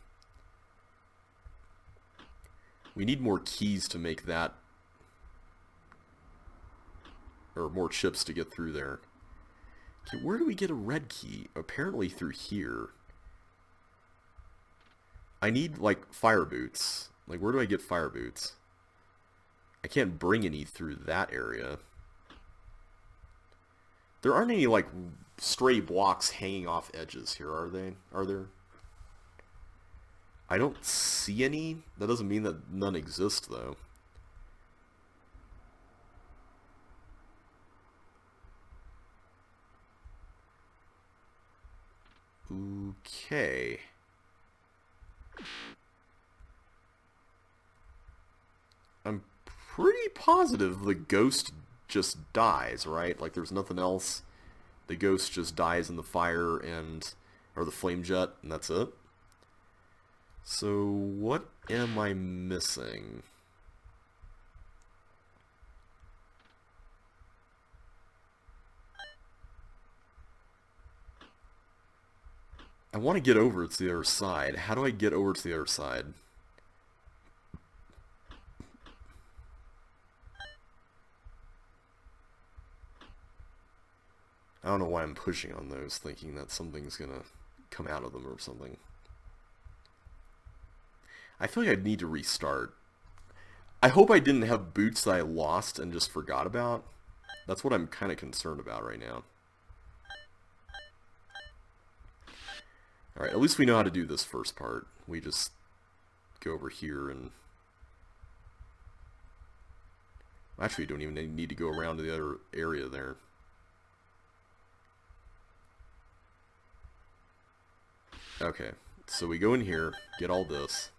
S1: We need more keys to make that, or more chips to get through there. Okay, where do we get a red key? Apparently through here. I need, like, fire boots. Like, where do I get fire boots? I can't bring any through that area. There aren't any, like, stray blocks hanging off edges here, are they? Are there? I don't see any. That doesn't mean that none exist, though. Okay. I'm pretty positive the ghost just dies, right? Like there's nothing else. The ghost just dies in the fire and or the flame jet, and that's it. So what am I missing? I want to get over to the other side. How do I get over to the other side? I don't know why I'm pushing on those, thinking that something's gonna come out of them or something. I feel like I need to restart. I hope I didn't have boots that I lost and just forgot about. That's what I'm kind of concerned about right now. Alright, at least we know how to do this first part. We just go over here and... Actually, we don't even need to go around to the other area there. Okay, so we go in here, get all this.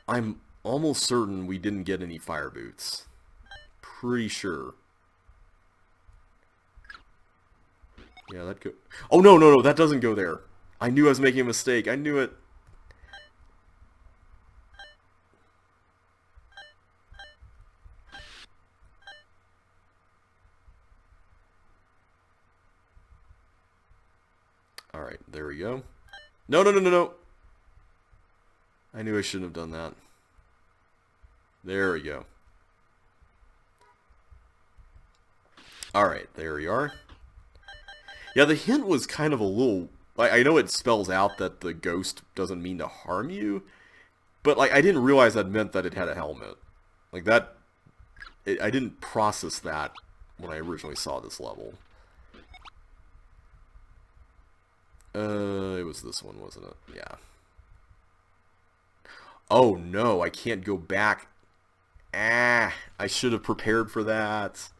S1: I'm almost certain we didn't get any fire boots. Pretty sure. Yeah, that go... Oh, no, that doesn't go there. I knew I was making a mistake. I knew it. Alright, there we go. No, no, no, no, no! I knew I shouldn't have done that. There we go. Alright, there we are. Yeah, the hint was kind of a little... Like, I know it spells out that the ghost doesn't mean to harm you, but, like, I didn't realize that meant that it had a helmet. Like, that... I didn't process that when I originally saw this level. It was this one, wasn't it? Yeah. Oh, no, I can't go back. Ah, I should have prepared for that.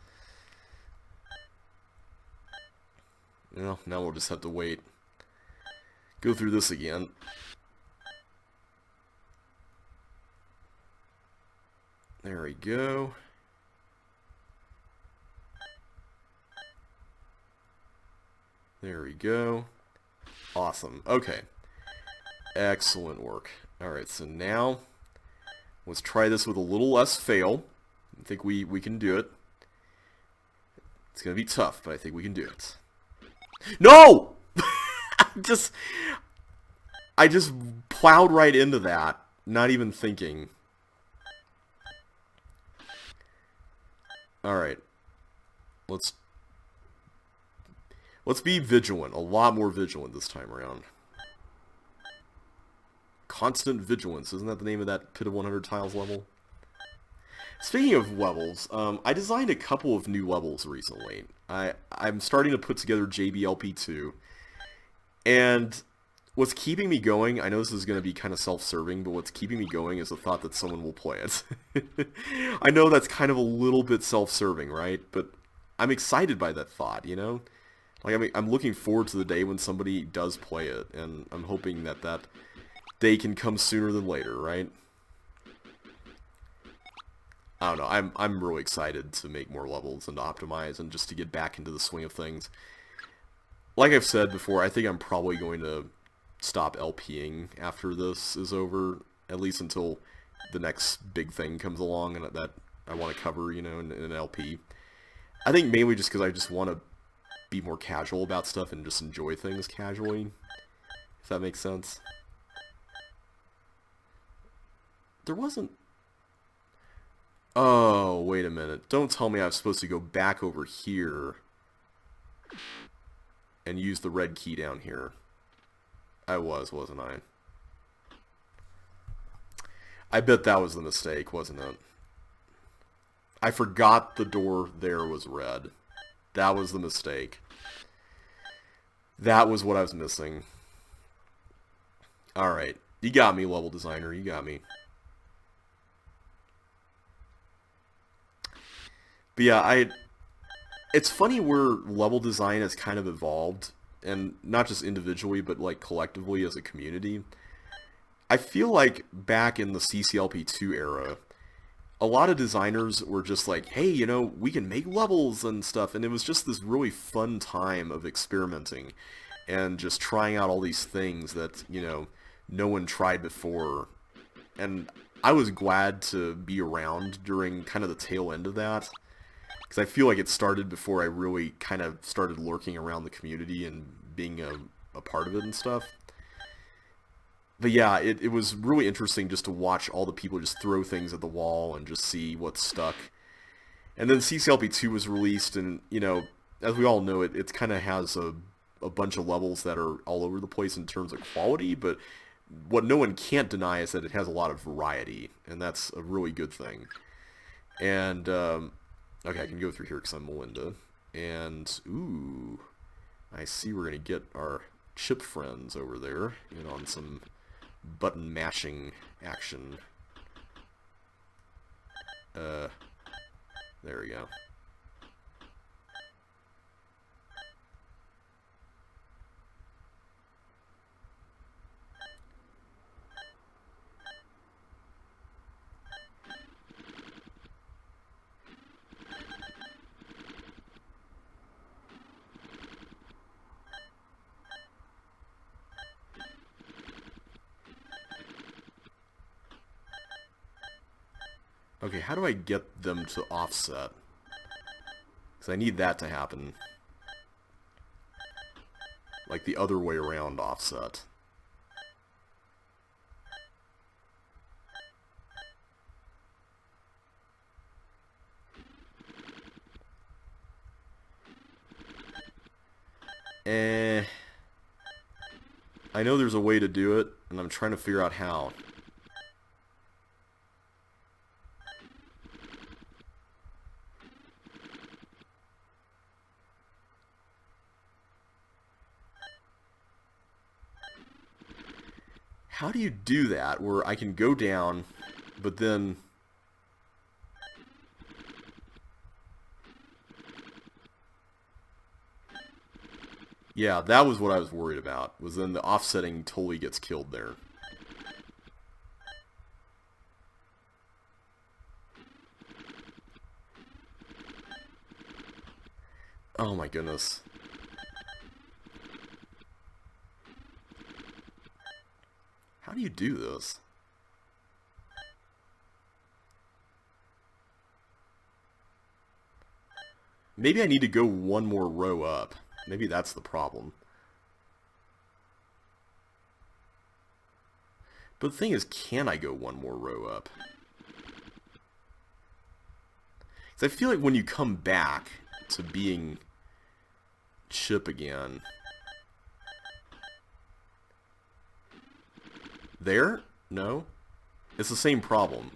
S1: Well, now we'll just have to wait. Go through this again. There we go. There we go. Awesome. Okay. Excellent work. Alright, so now let's try this with a little less fail. I think we can do it. It's going to be tough, but I think we can do it. No! I just plowed right into that, not even thinking. Alright. Let's be vigilant. A lot more vigilant this time around. Constant vigilance. Isn't that the name of that Pit of 100 Tiles level? Speaking of levels, I designed a couple of new levels recently. I'm starting to put together JBLP2. And what's keeping me going, I know this is going to be kind of self-serving, but what's keeping me going is the thought that someone will play it. I know that's kind of a little bit self-serving, right? But I'm excited by that thought, you know? Like, I mean, I'm looking forward to the day when somebody does play it, and I'm hoping that that day can come sooner than later, right? I don't know, I'm really excited to make more levels and to optimize and just to get back into the swing of things. Like I've said before, I think I'm probably going to stop LPing after this is over, at least until the next big thing comes along and that I want to cover, you know, in an LP. I think mainly just because I just want to be more casual about stuff and just enjoy things casually, if that makes sense. There wasn't... Oh, wait a minute. Don't tell me I was supposed to go back over here and use the red key down here. I was, wasn't I? I bet that was the mistake, wasn't it? I forgot the door there was red. That was the mistake. That was what I was missing. Alright. You got me, level designer. You got me. But yeah, it's funny where level design has kind of evolved, and not just individually, but like collectively as a community. I feel like back in the CCLP2 era, a lot of designers were just like, hey, you know, we can make levels and stuff, and it was just this really fun time of experimenting and just trying out all these things that, you know, no one tried before. And I was glad to be around during kind of the tail end of that, because I feel like it started before I really kind of started lurking around the community and being a part of it and stuff. But yeah, it was really interesting just to watch all the people just throw things at the wall and just see what stuck. And then CCLP2 was released, and, you know, as we all know, it kind of has a bunch of levels that are all over the place in terms of quality, but what no one can't deny is that it has a lot of variety, and that's a really good thing. And, okay, I can go through here because I'm Melinda. And, ooh, I see we're going to get our chip friends over there in on some button mashing action. There we go. Okay, how do I get them to offset? Because I need that to happen. like the other way around offset. I know there's a way to do it, and I'm trying to figure out how. How do you do that where I can go down, but then... Yeah, that was what I was worried about, was then the offsetting totally gets killed there. Oh my goodness. How do you do this? Maybe I need to go one more row up. Maybe that's the problem. But the thing is, can I go one more row up? Because I feel like when you come back to being chip again... There? No? It's the same problem.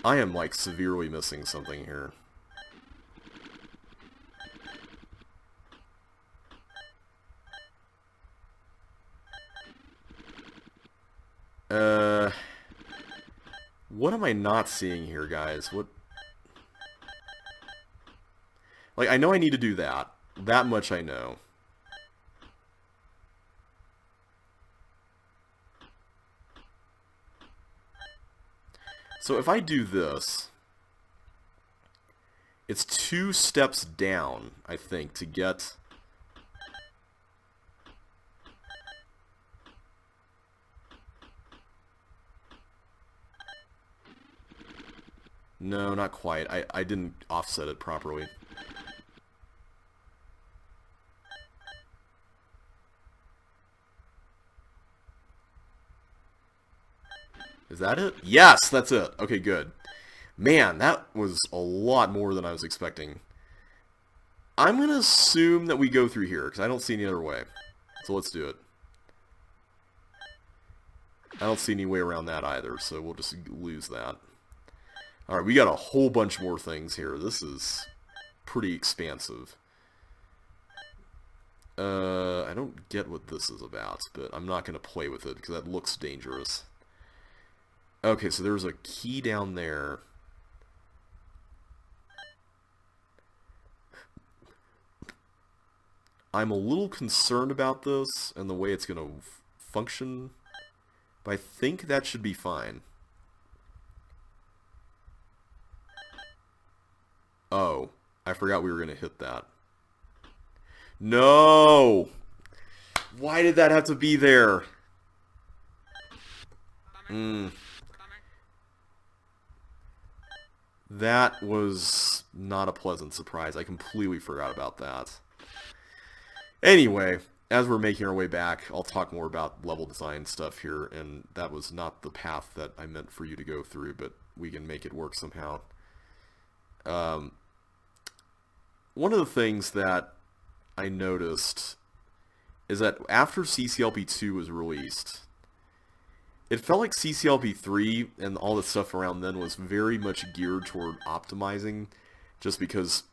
S1: I am, like, severely missing something here. What am I not seeing here, guys? What? Like, I know I need to do that. That much I know. So if I do this, it's 2 steps down, I think, to get... No, not quite. I didn't offset it properly. Is that it? Yes, that's it. Okay, good. Man, that was a lot more than I was expecting. I'm going to assume that we go through here, because I don't see any other way. So let's do it. I don't see any way around that either, so we'll just lose that. Alright, we got a whole bunch more things here. This is pretty expansive. I don't get what this is about, but I'm not going to play with it, because that looks dangerous. Okay, so there's a key down there. I'm a little concerned about this and the way it's going to function, but I think that should be fine. Oh, I forgot we were going to hit that. No! Why did that have to be there? That was not a pleasant surprise. I completely forgot about that. Anyway, as we're making our way back, I'll talk more about level design stuff here, and that was not the path that I meant for you to go through, but we can make it work somehow. One of the things that I noticed is that after CCLP2 was released, it felt like CCLP3 and all the stuff around then was very much geared toward optimizing, just because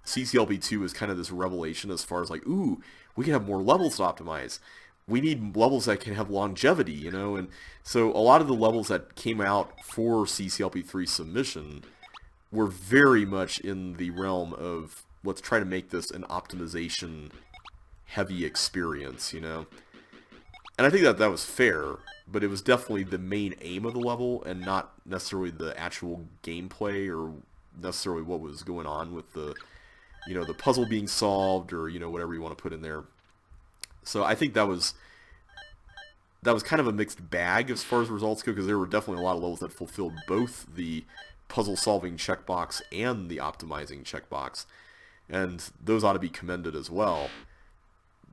S1: CCLP2 was kind of this revelation as far as like, ooh, we can have more levels to optimize. We need levels that can have longevity, you know? And so a lot of the levels that came out for CCLP3 submission were very much in the realm of let's try to make this an optimization heavy experience, you know? And I think that that was fair, but it was definitely the main aim of the level and not necessarily the actual gameplay or necessarily what was going on with the, you know, the puzzle being solved or, you know, whatever you want to put in there. So I think that was kind of a mixed bag as far as results go, because there were definitely a lot of levels that fulfilled both the puzzle solving checkbox and the optimizing checkbox. and those ought to be commended as well.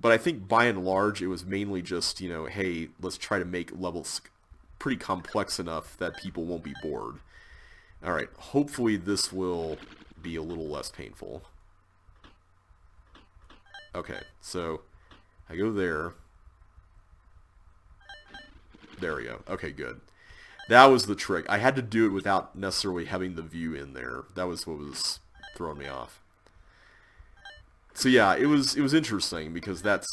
S1: But I think by and large, it was mainly just, hey, let's try to make levels pretty complex enough that people won't be bored. Alright, hopefully this will be a little less painful. Okay, so I go there. There we go. Okay, good. That was the trick. I had to do it without necessarily having the view in there. That was what was throwing me off. So yeah, it was interesting because that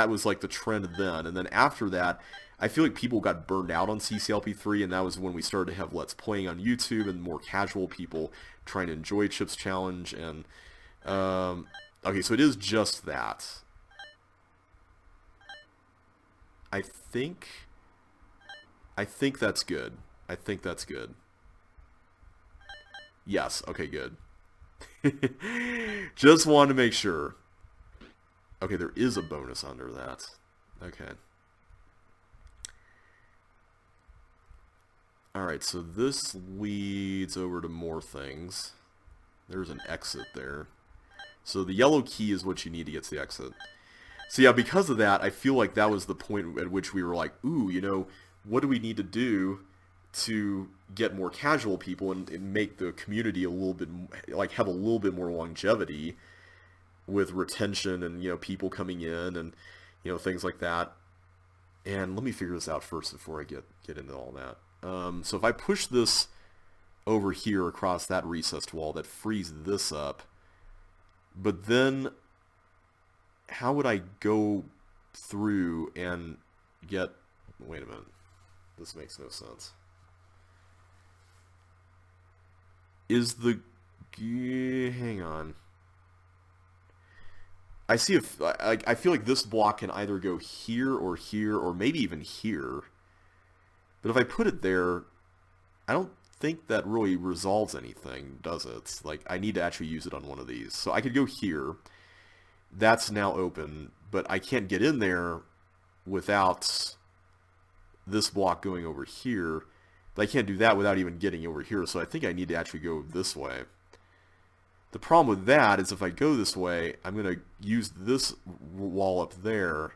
S1: was like the trend then, and then after that, I feel like people got burned out on CCLP3, and that was when we started to have Let's Playing on YouTube and more casual people trying to enjoy Chip's Challenge. And okay, so it is just that. I think that's good. I think that's good. Yes. Okay. Good. Just wanted to make sure. Okay, there is a bonus under that. Okay. Alright, so this leads over to more things. There's an exit there. So the yellow key is what you need to get to the exit. So yeah, because of that, I feel like that was the point at which we were like, ooh, what do we need to do to get more casual people and make the community a little bit, like, have a little bit more longevity with retention and, people coming in and, things like that. And let me figure this out first before I get into all that. So if I push this over here across that recessed wall, that frees this up. But then, how would I go through and get... Wait a minute. This makes no sense. Is the... Hang on. I see if... I feel like this block can either go here, or maybe even here. But if I put it there, I don't think that really resolves anything, does it? Like, I need to actually use it on one of these. So I could go here. That's now open, but I can't get in there without this block going over here. But I can't do that without even getting over here, so I think I need to actually go this way. The problem with that is if I go this way, I'm going to use this wall up there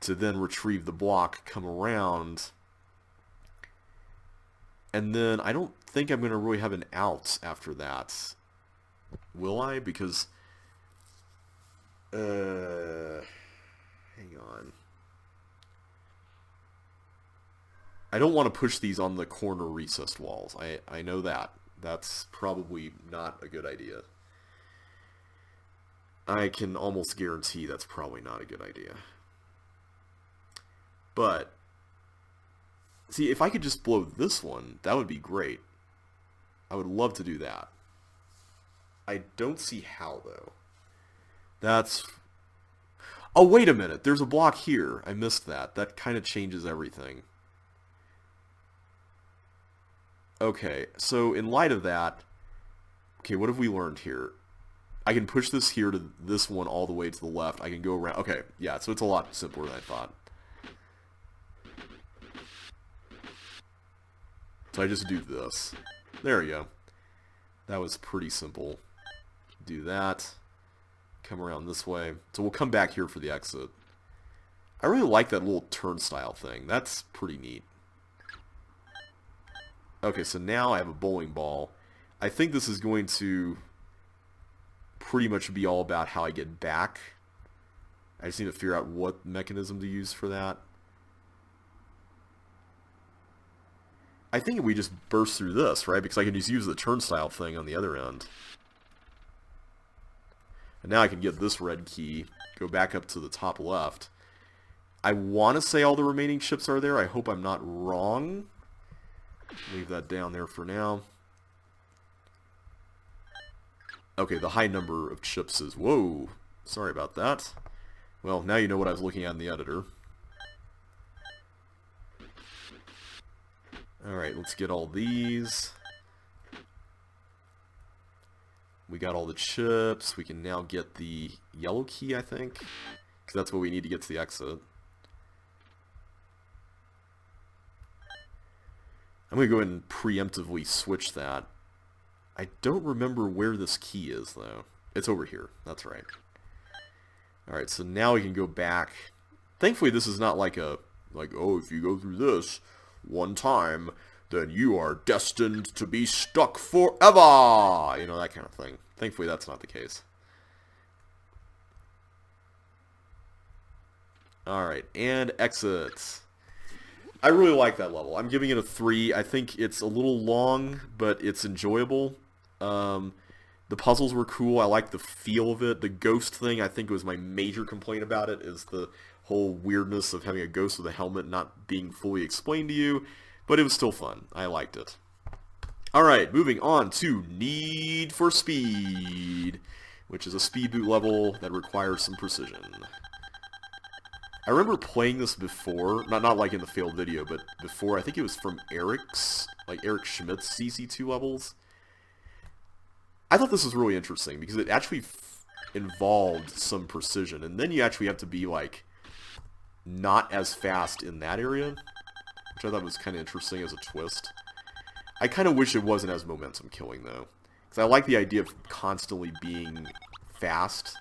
S1: to then retrieve the block, come around... And then I don't think I'm going to really have an out after that. Will I? Because... hang on. I don't want to push these on the corner recessed walls. I know that. That's probably not a good idea. I can almost guarantee that's probably not a good idea. But... See, if I could just blow this one, that would be great. I would love to do that. I don't see how, though. That's... Oh, wait a minute. There's a block here. I missed that. That kind of changes everything. Okay, so in light of that... Okay, what have we learned here? I can push this here to this one all the way to the left. I can go around... Okay, yeah, so it's a lot simpler than I thought. So I just do this. There we go. That was pretty simple. Do that. Come around this way. So we'll come back here for the exit. I really like that little turnstile thing. That's pretty neat. Okay, so now I have a bowling ball. I think this is going to pretty much be all about how I get back. I just need to figure out what mechanism to use for that. I think we just burst through this, right? Because I can just use the turnstile thing on the other end. And now I can get this red key, go back up to the top left. I want to say all the remaining chips are there. I hope I'm not wrong. Leave that down there for now. Okay, the high number of chips is... Whoa! Sorry about that. Well, now you know what I was looking at in the editor. Alright, let's get all these. We got all the chips. We can now get the yellow key, I think. Because that's what we need to get to the exit. I'm going to go ahead and preemptively switch that. I don't remember where this key is, though. It's over here. That's right. Alright, so now we can go back. Thankfully, this is not like oh, if you go through this one time, then you are destined to be stuck forever! You know, that kind of thing. Thankfully, that's not the case. Alright, and exits. I really like that level. I'm giving it a 3. I think it's a little long, but it's enjoyable. The puzzles were cool. I like the feel of it. The ghost thing, I think, was my major complaint about it, is the whole weirdness of having a ghost with a helmet not being fully explained to you. But it was still fun. I liked it. Alright, moving on to Need for Speed, which is a speed boot level that requires some precision. I remember playing this before, not like in the failed video, but before. I think it was from Eric Schmidt's CC2 levels. I thought this was really interesting because it actually involved some precision, and then you actually have to be like not as fast in that area, which I thought was kind of interesting as a twist. I kind of wish it wasn't as momentum killing though, because I like the idea of constantly being fast.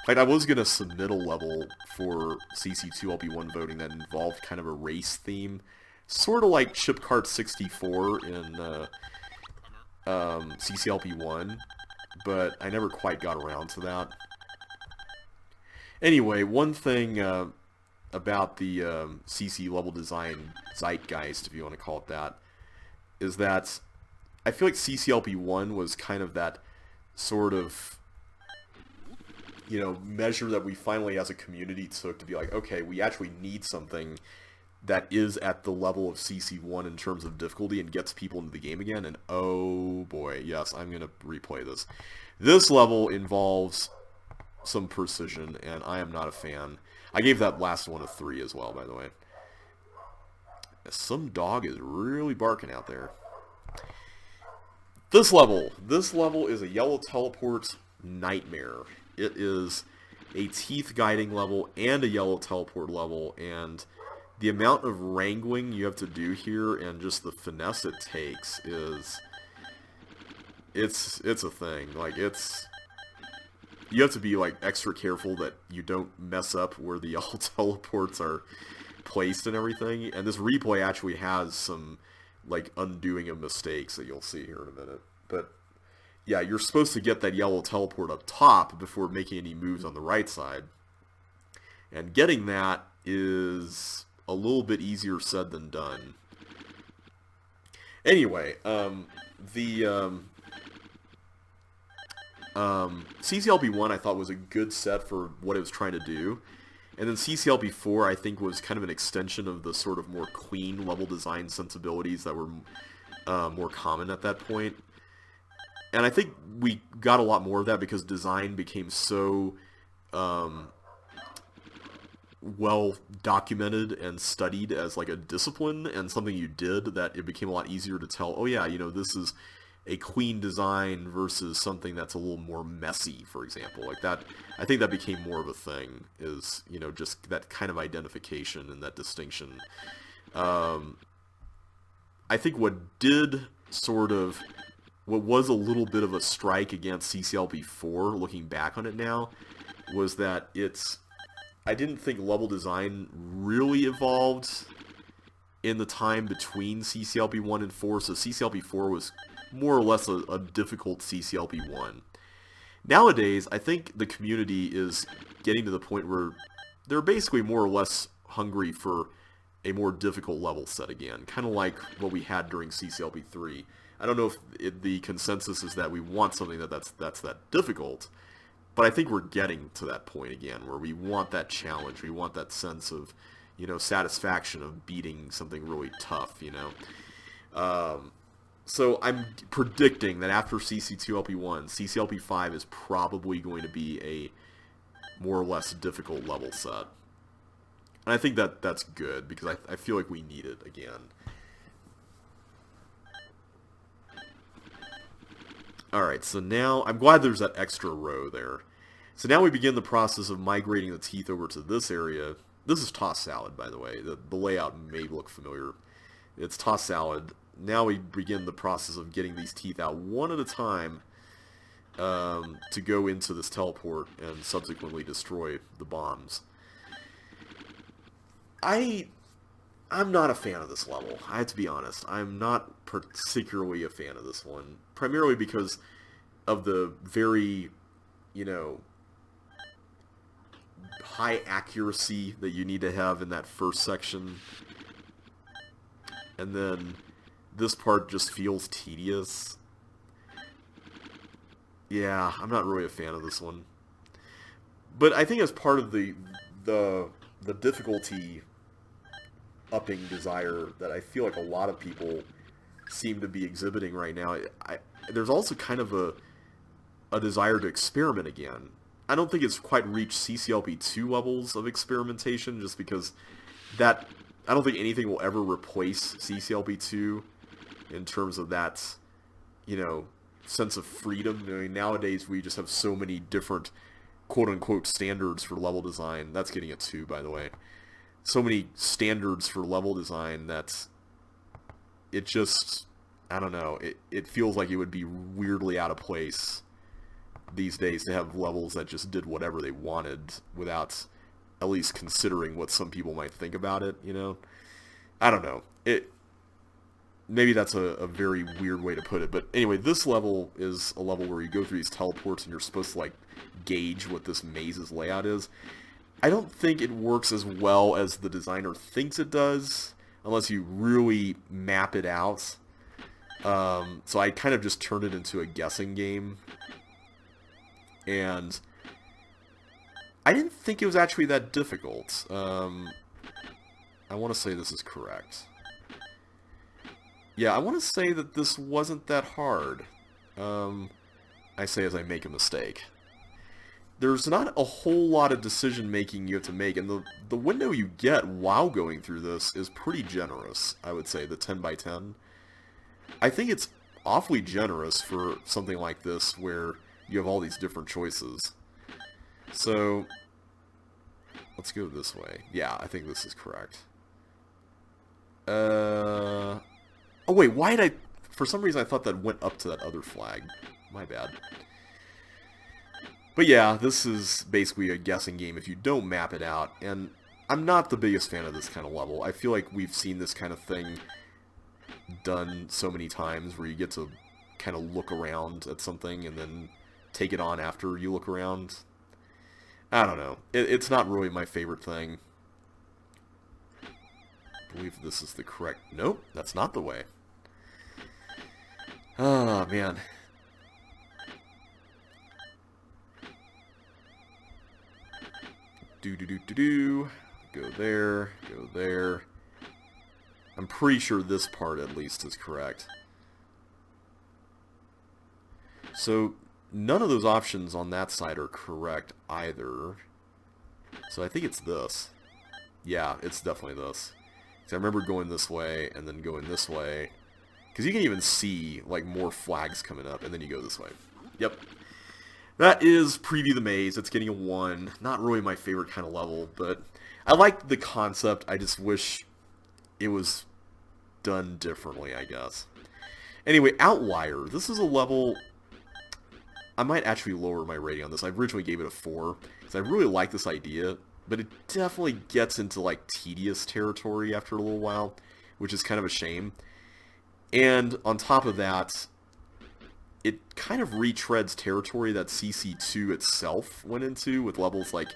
S1: In fact, I was going to submit a level for CC2LP1 voting that involved kind of a race theme, sort of like Chip Cart 64 in CCLP1, but I never quite got around to that. Anyway, one thing about the CC level design zeitgeist, if you want to call it that, is that I feel like CCLP1 was kind of that sort of, you know, measure that we finally as a community took to be like, okay, we actually need something that is at the level of CC1 in terms of difficulty and gets people into the game again. And oh boy, yes, I'm going to replay this. This level involves some precision, and I am not a fan. I gave that last one a 3 as well, by the way. Some dog is really barking out there. This level is a yellow teleport nightmare. It is a teeth guiding level and a yellow teleport level, and the amount of wrangling you have to do here and just the finesse it takes is it's a thing. Like, you have to be like extra careful that you don't mess up where the yellow teleports are placed and everything. And this replay actually has some like undoing of mistakes that you'll see here in a minute. But yeah, you're supposed to get that yellow teleport up top before making any moves on the right side. And getting that is a little bit easier said than done. Anyway, CCLP1 I thought was a good set for what it was trying to do. And then CCLP4 I think was kind of an extension of the sort of more clean level design sensibilities that were more common at that point. And I think we got a lot more of that because design became so well documented and studied as like a discipline and something you did, that it became a lot easier to tell, oh yeah, you know, this is a clean design versus something that's a little more messy, for example. Like that, I think that became more of a thing, is, you know, just that kind of identification and that distinction. I think what was a little bit of a strike against CCLP4, looking back on it now, was that I didn't think level design really evolved in the time between CCLP1 and 4, so CCLP4 was more or less a difficult CCLP1. Nowadays, I think the community is getting to the point where they're basically more or less hungry for a more difficult level set again, kind of like what we had during CCLP3. I don't know if the consensus is that we want something that's that difficult, but I think we're getting to that point again, where we want that challenge, we want that sense of, you know, satisfaction of beating something really tough, you know. So I'm predicting that after CC2LP1, CCLP5 is probably going to be a more or less difficult level set. And I think that's good, because I feel like we need it again. Alright, so now, I'm glad there's that extra row there. So now we begin the process of migrating the teeth over to this area. This is tossed salad, by the way. The layout may look familiar. It's tossed salad. Now we begin the process of getting these teeth out one at a time. to go into this teleport and subsequently destroy the bombs. I'm not a fan of this level. I have to be honest. I'm not particularly a fan of this one. Primarily because of the very, you know, high accuracy that you need to have in that first section. And then this part just feels tedious. Yeah, I'm not really a fan of this one. But I think as part of the difficulty upping desire that I feel like a lot of people seem to be exhibiting right now, there's also kind of a desire to experiment again. I don't think it's quite reached CCLP2 levels of experimentation, just because that I don't think anything will ever replace CCLP2 in terms of that, you know, sense of freedom. I mean, nowadays we just have so many different quote-unquote standards for level design. That's getting a 2, by the way. So many standards for level design that it just, I don't know, it feels like it would be weirdly out of place these days to have levels that just did whatever they wanted without at least considering what some people might think about it, you know? I don't know. Maybe that's a very weird way to put it, but anyway, this level is a level where you go through these teleports and you're supposed to, like, gauge what this maze's layout is. I don't think it works as well as the designer thinks it does, unless you really map it out. So I kind of just turned it into a guessing game. And I didn't think it was actually that difficult. I want to say this is correct. Yeah, I want to say that this wasn't that hard. I say as I make a mistake. There's not a whole lot of decision-making you have to make, and the window you get while going through this is pretty generous, I would say, the 10 by 10. I think it's awfully generous for something like this, where you have all these different choices. So, let's go this way. Yeah, I think this is correct. Oh wait, why did I... For some reason I thought that went up to that other flag. My bad. But yeah, this is basically a guessing game if you don't map it out, and I'm not the biggest fan of this kind of level. I feel like we've seen this kind of thing done so many times, where you get to kind of look around at something and then take it on after you look around. I don't know. It's not really my favorite thing. I believe this is the correct... Nope, that's not the way. Oh, man. Do. Go there, go there. I'm pretty sure this part, at least, is correct. So, none of those options on that side are correct either. So I think it's this. Yeah, it's definitely this. So I remember going this way, and then going this way. Because you can even see, like, more flags coming up, and then you go this way. Yep. That is Preview the Maze. It's getting a 1. Not really my favorite kind of level, but I like the concept. I just wish it was done differently, I guess. Anyway, Outlier. This is a level... I might actually lower my rating on this. I originally gave it a 4, because I really like this idea, but it definitely gets into, like, tedious territory after a little while, which is kind of a shame. And on top of that, it kind of retreads territory that CC2 itself went into with levels like,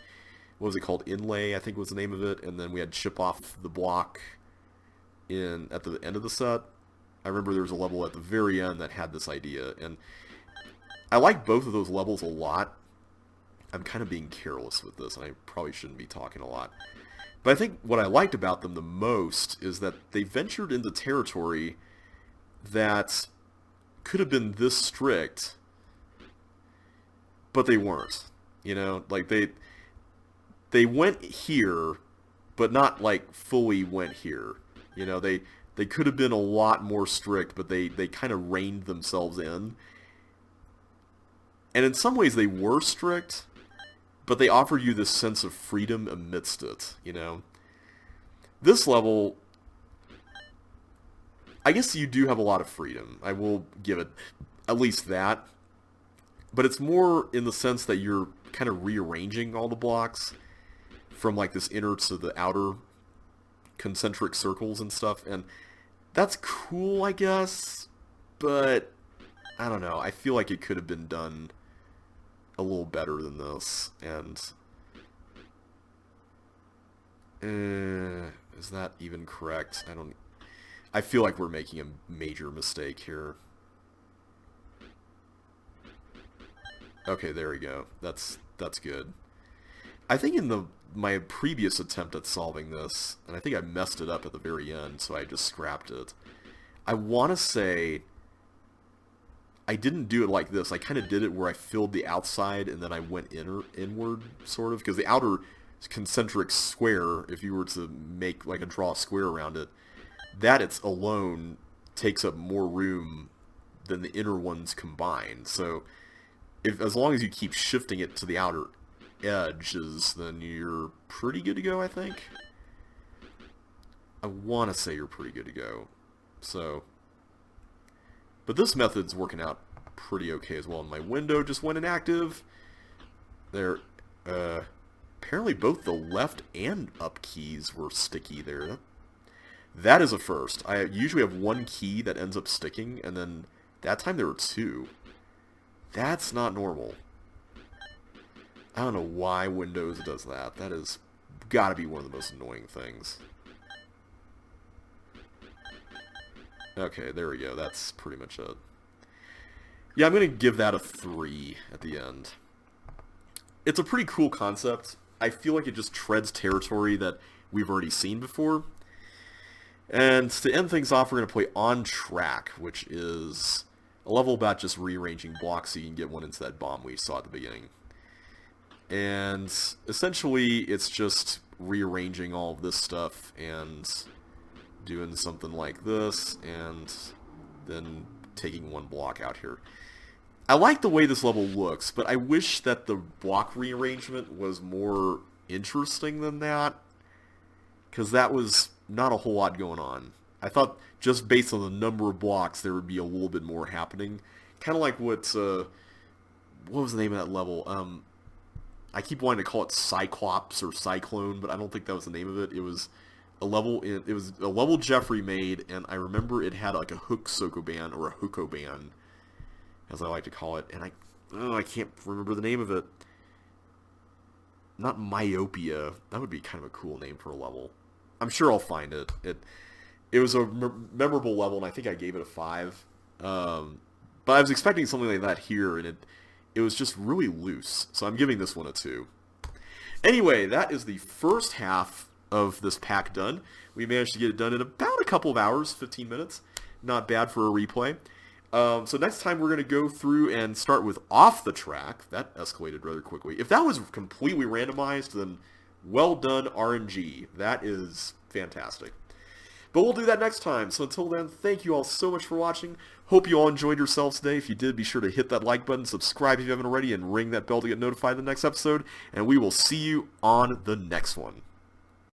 S1: what was it called? Inlay, I think was the name of it. And then we had Chip Off the Block at the end of the set. I remember there was a level at the very end that had this idea. And I like both of those levels a lot. I'm kind of being careless with this, and I probably shouldn't be talking a lot. But I think what I liked about them the most is that they ventured into territory that could have been this strict, but they weren't. You know, like they went here, but not like fully went here. You know, they could have been a lot more strict, but they kind of reined themselves in. And in some ways they were strict, but they offer you this sense of freedom amidst it, you know. This level, I guess you do have a lot of freedom. I will give it at least that. but it's more in the sense that you're kind of rearranging all the blocks from like this inner to the outer concentric circles and stuff, and that's cool, I guess, but I don't know. I feel like it could have been done a little better than this, and is that even correct? I feel like we're making a major mistake here. Okay, there we go. That's good. I think in my previous attempt at solving this, and I think I messed it up at the very end, so I just scrapped it. I want to say I didn't do it like this. I kind of did it where I filled the outside and then I went inward, sort of, because the outer concentric square, if you were to make like draw a square around it, that it's alone takes up more room than the inner ones combined. So as long as you keep shifting it to the outer edges, then you're pretty good to go, I think. I want to say you're pretty good to go. So, but this method's working out pretty okay as well. And my window just went inactive. There, apparently both the left and up keys were sticky there. That is a first. I usually have one key that ends up sticking, and then that time there were two. That's not normal. I don't know why Windows does that. That has got to be one of the most annoying things. Okay, there we go. That's pretty much it. Yeah, I'm going to give that a 3 at the end. It's a pretty cool concept. I feel like it just treads territory that we've already seen before. And to end things off, we're going to play On Track, which is a level about just rearranging blocks so you can get one into that bomb we saw at the beginning. And essentially, it's just rearranging all of this stuff and doing something like this, and then taking one block out here. I like the way this level looks, but I wish that the block rearrangement was more interesting than that, because that was not a whole lot going on. I thought just based on the number of blocks, there would be a little bit more happening. Kind of like what was the name of that level? I keep wanting to call it Cyclops or Cyclone, but I don't think that was the name of it. It was a level Jeffrey made, and I remember it had like a hook Sokoban, or a Hookoban, as I like to call it, and I can't remember the name of it. Not Myopia. That would be kind of a cool name for a level. I'm sure I'll find it. It was a memorable level, and I think I gave it a 5. But I was expecting something like that here, and it was just really loose. So I'm giving this one a 2. Anyway, that is the first half of this pack done. We managed to get it done in about a couple of hours, 15 minutes. Not bad for a replay. So next time we're going to go through and start with Off the Track. That escalated rather quickly. If that was completely randomized, then well done, RNG. That is fantastic. But we'll do that next time. So until then, thank you all so much for watching. Hope you all enjoyed yourselves today. If you did, be sure to hit that like button, subscribe if you haven't already, and ring that bell to get notified of the next episode. And we will see you on the next one.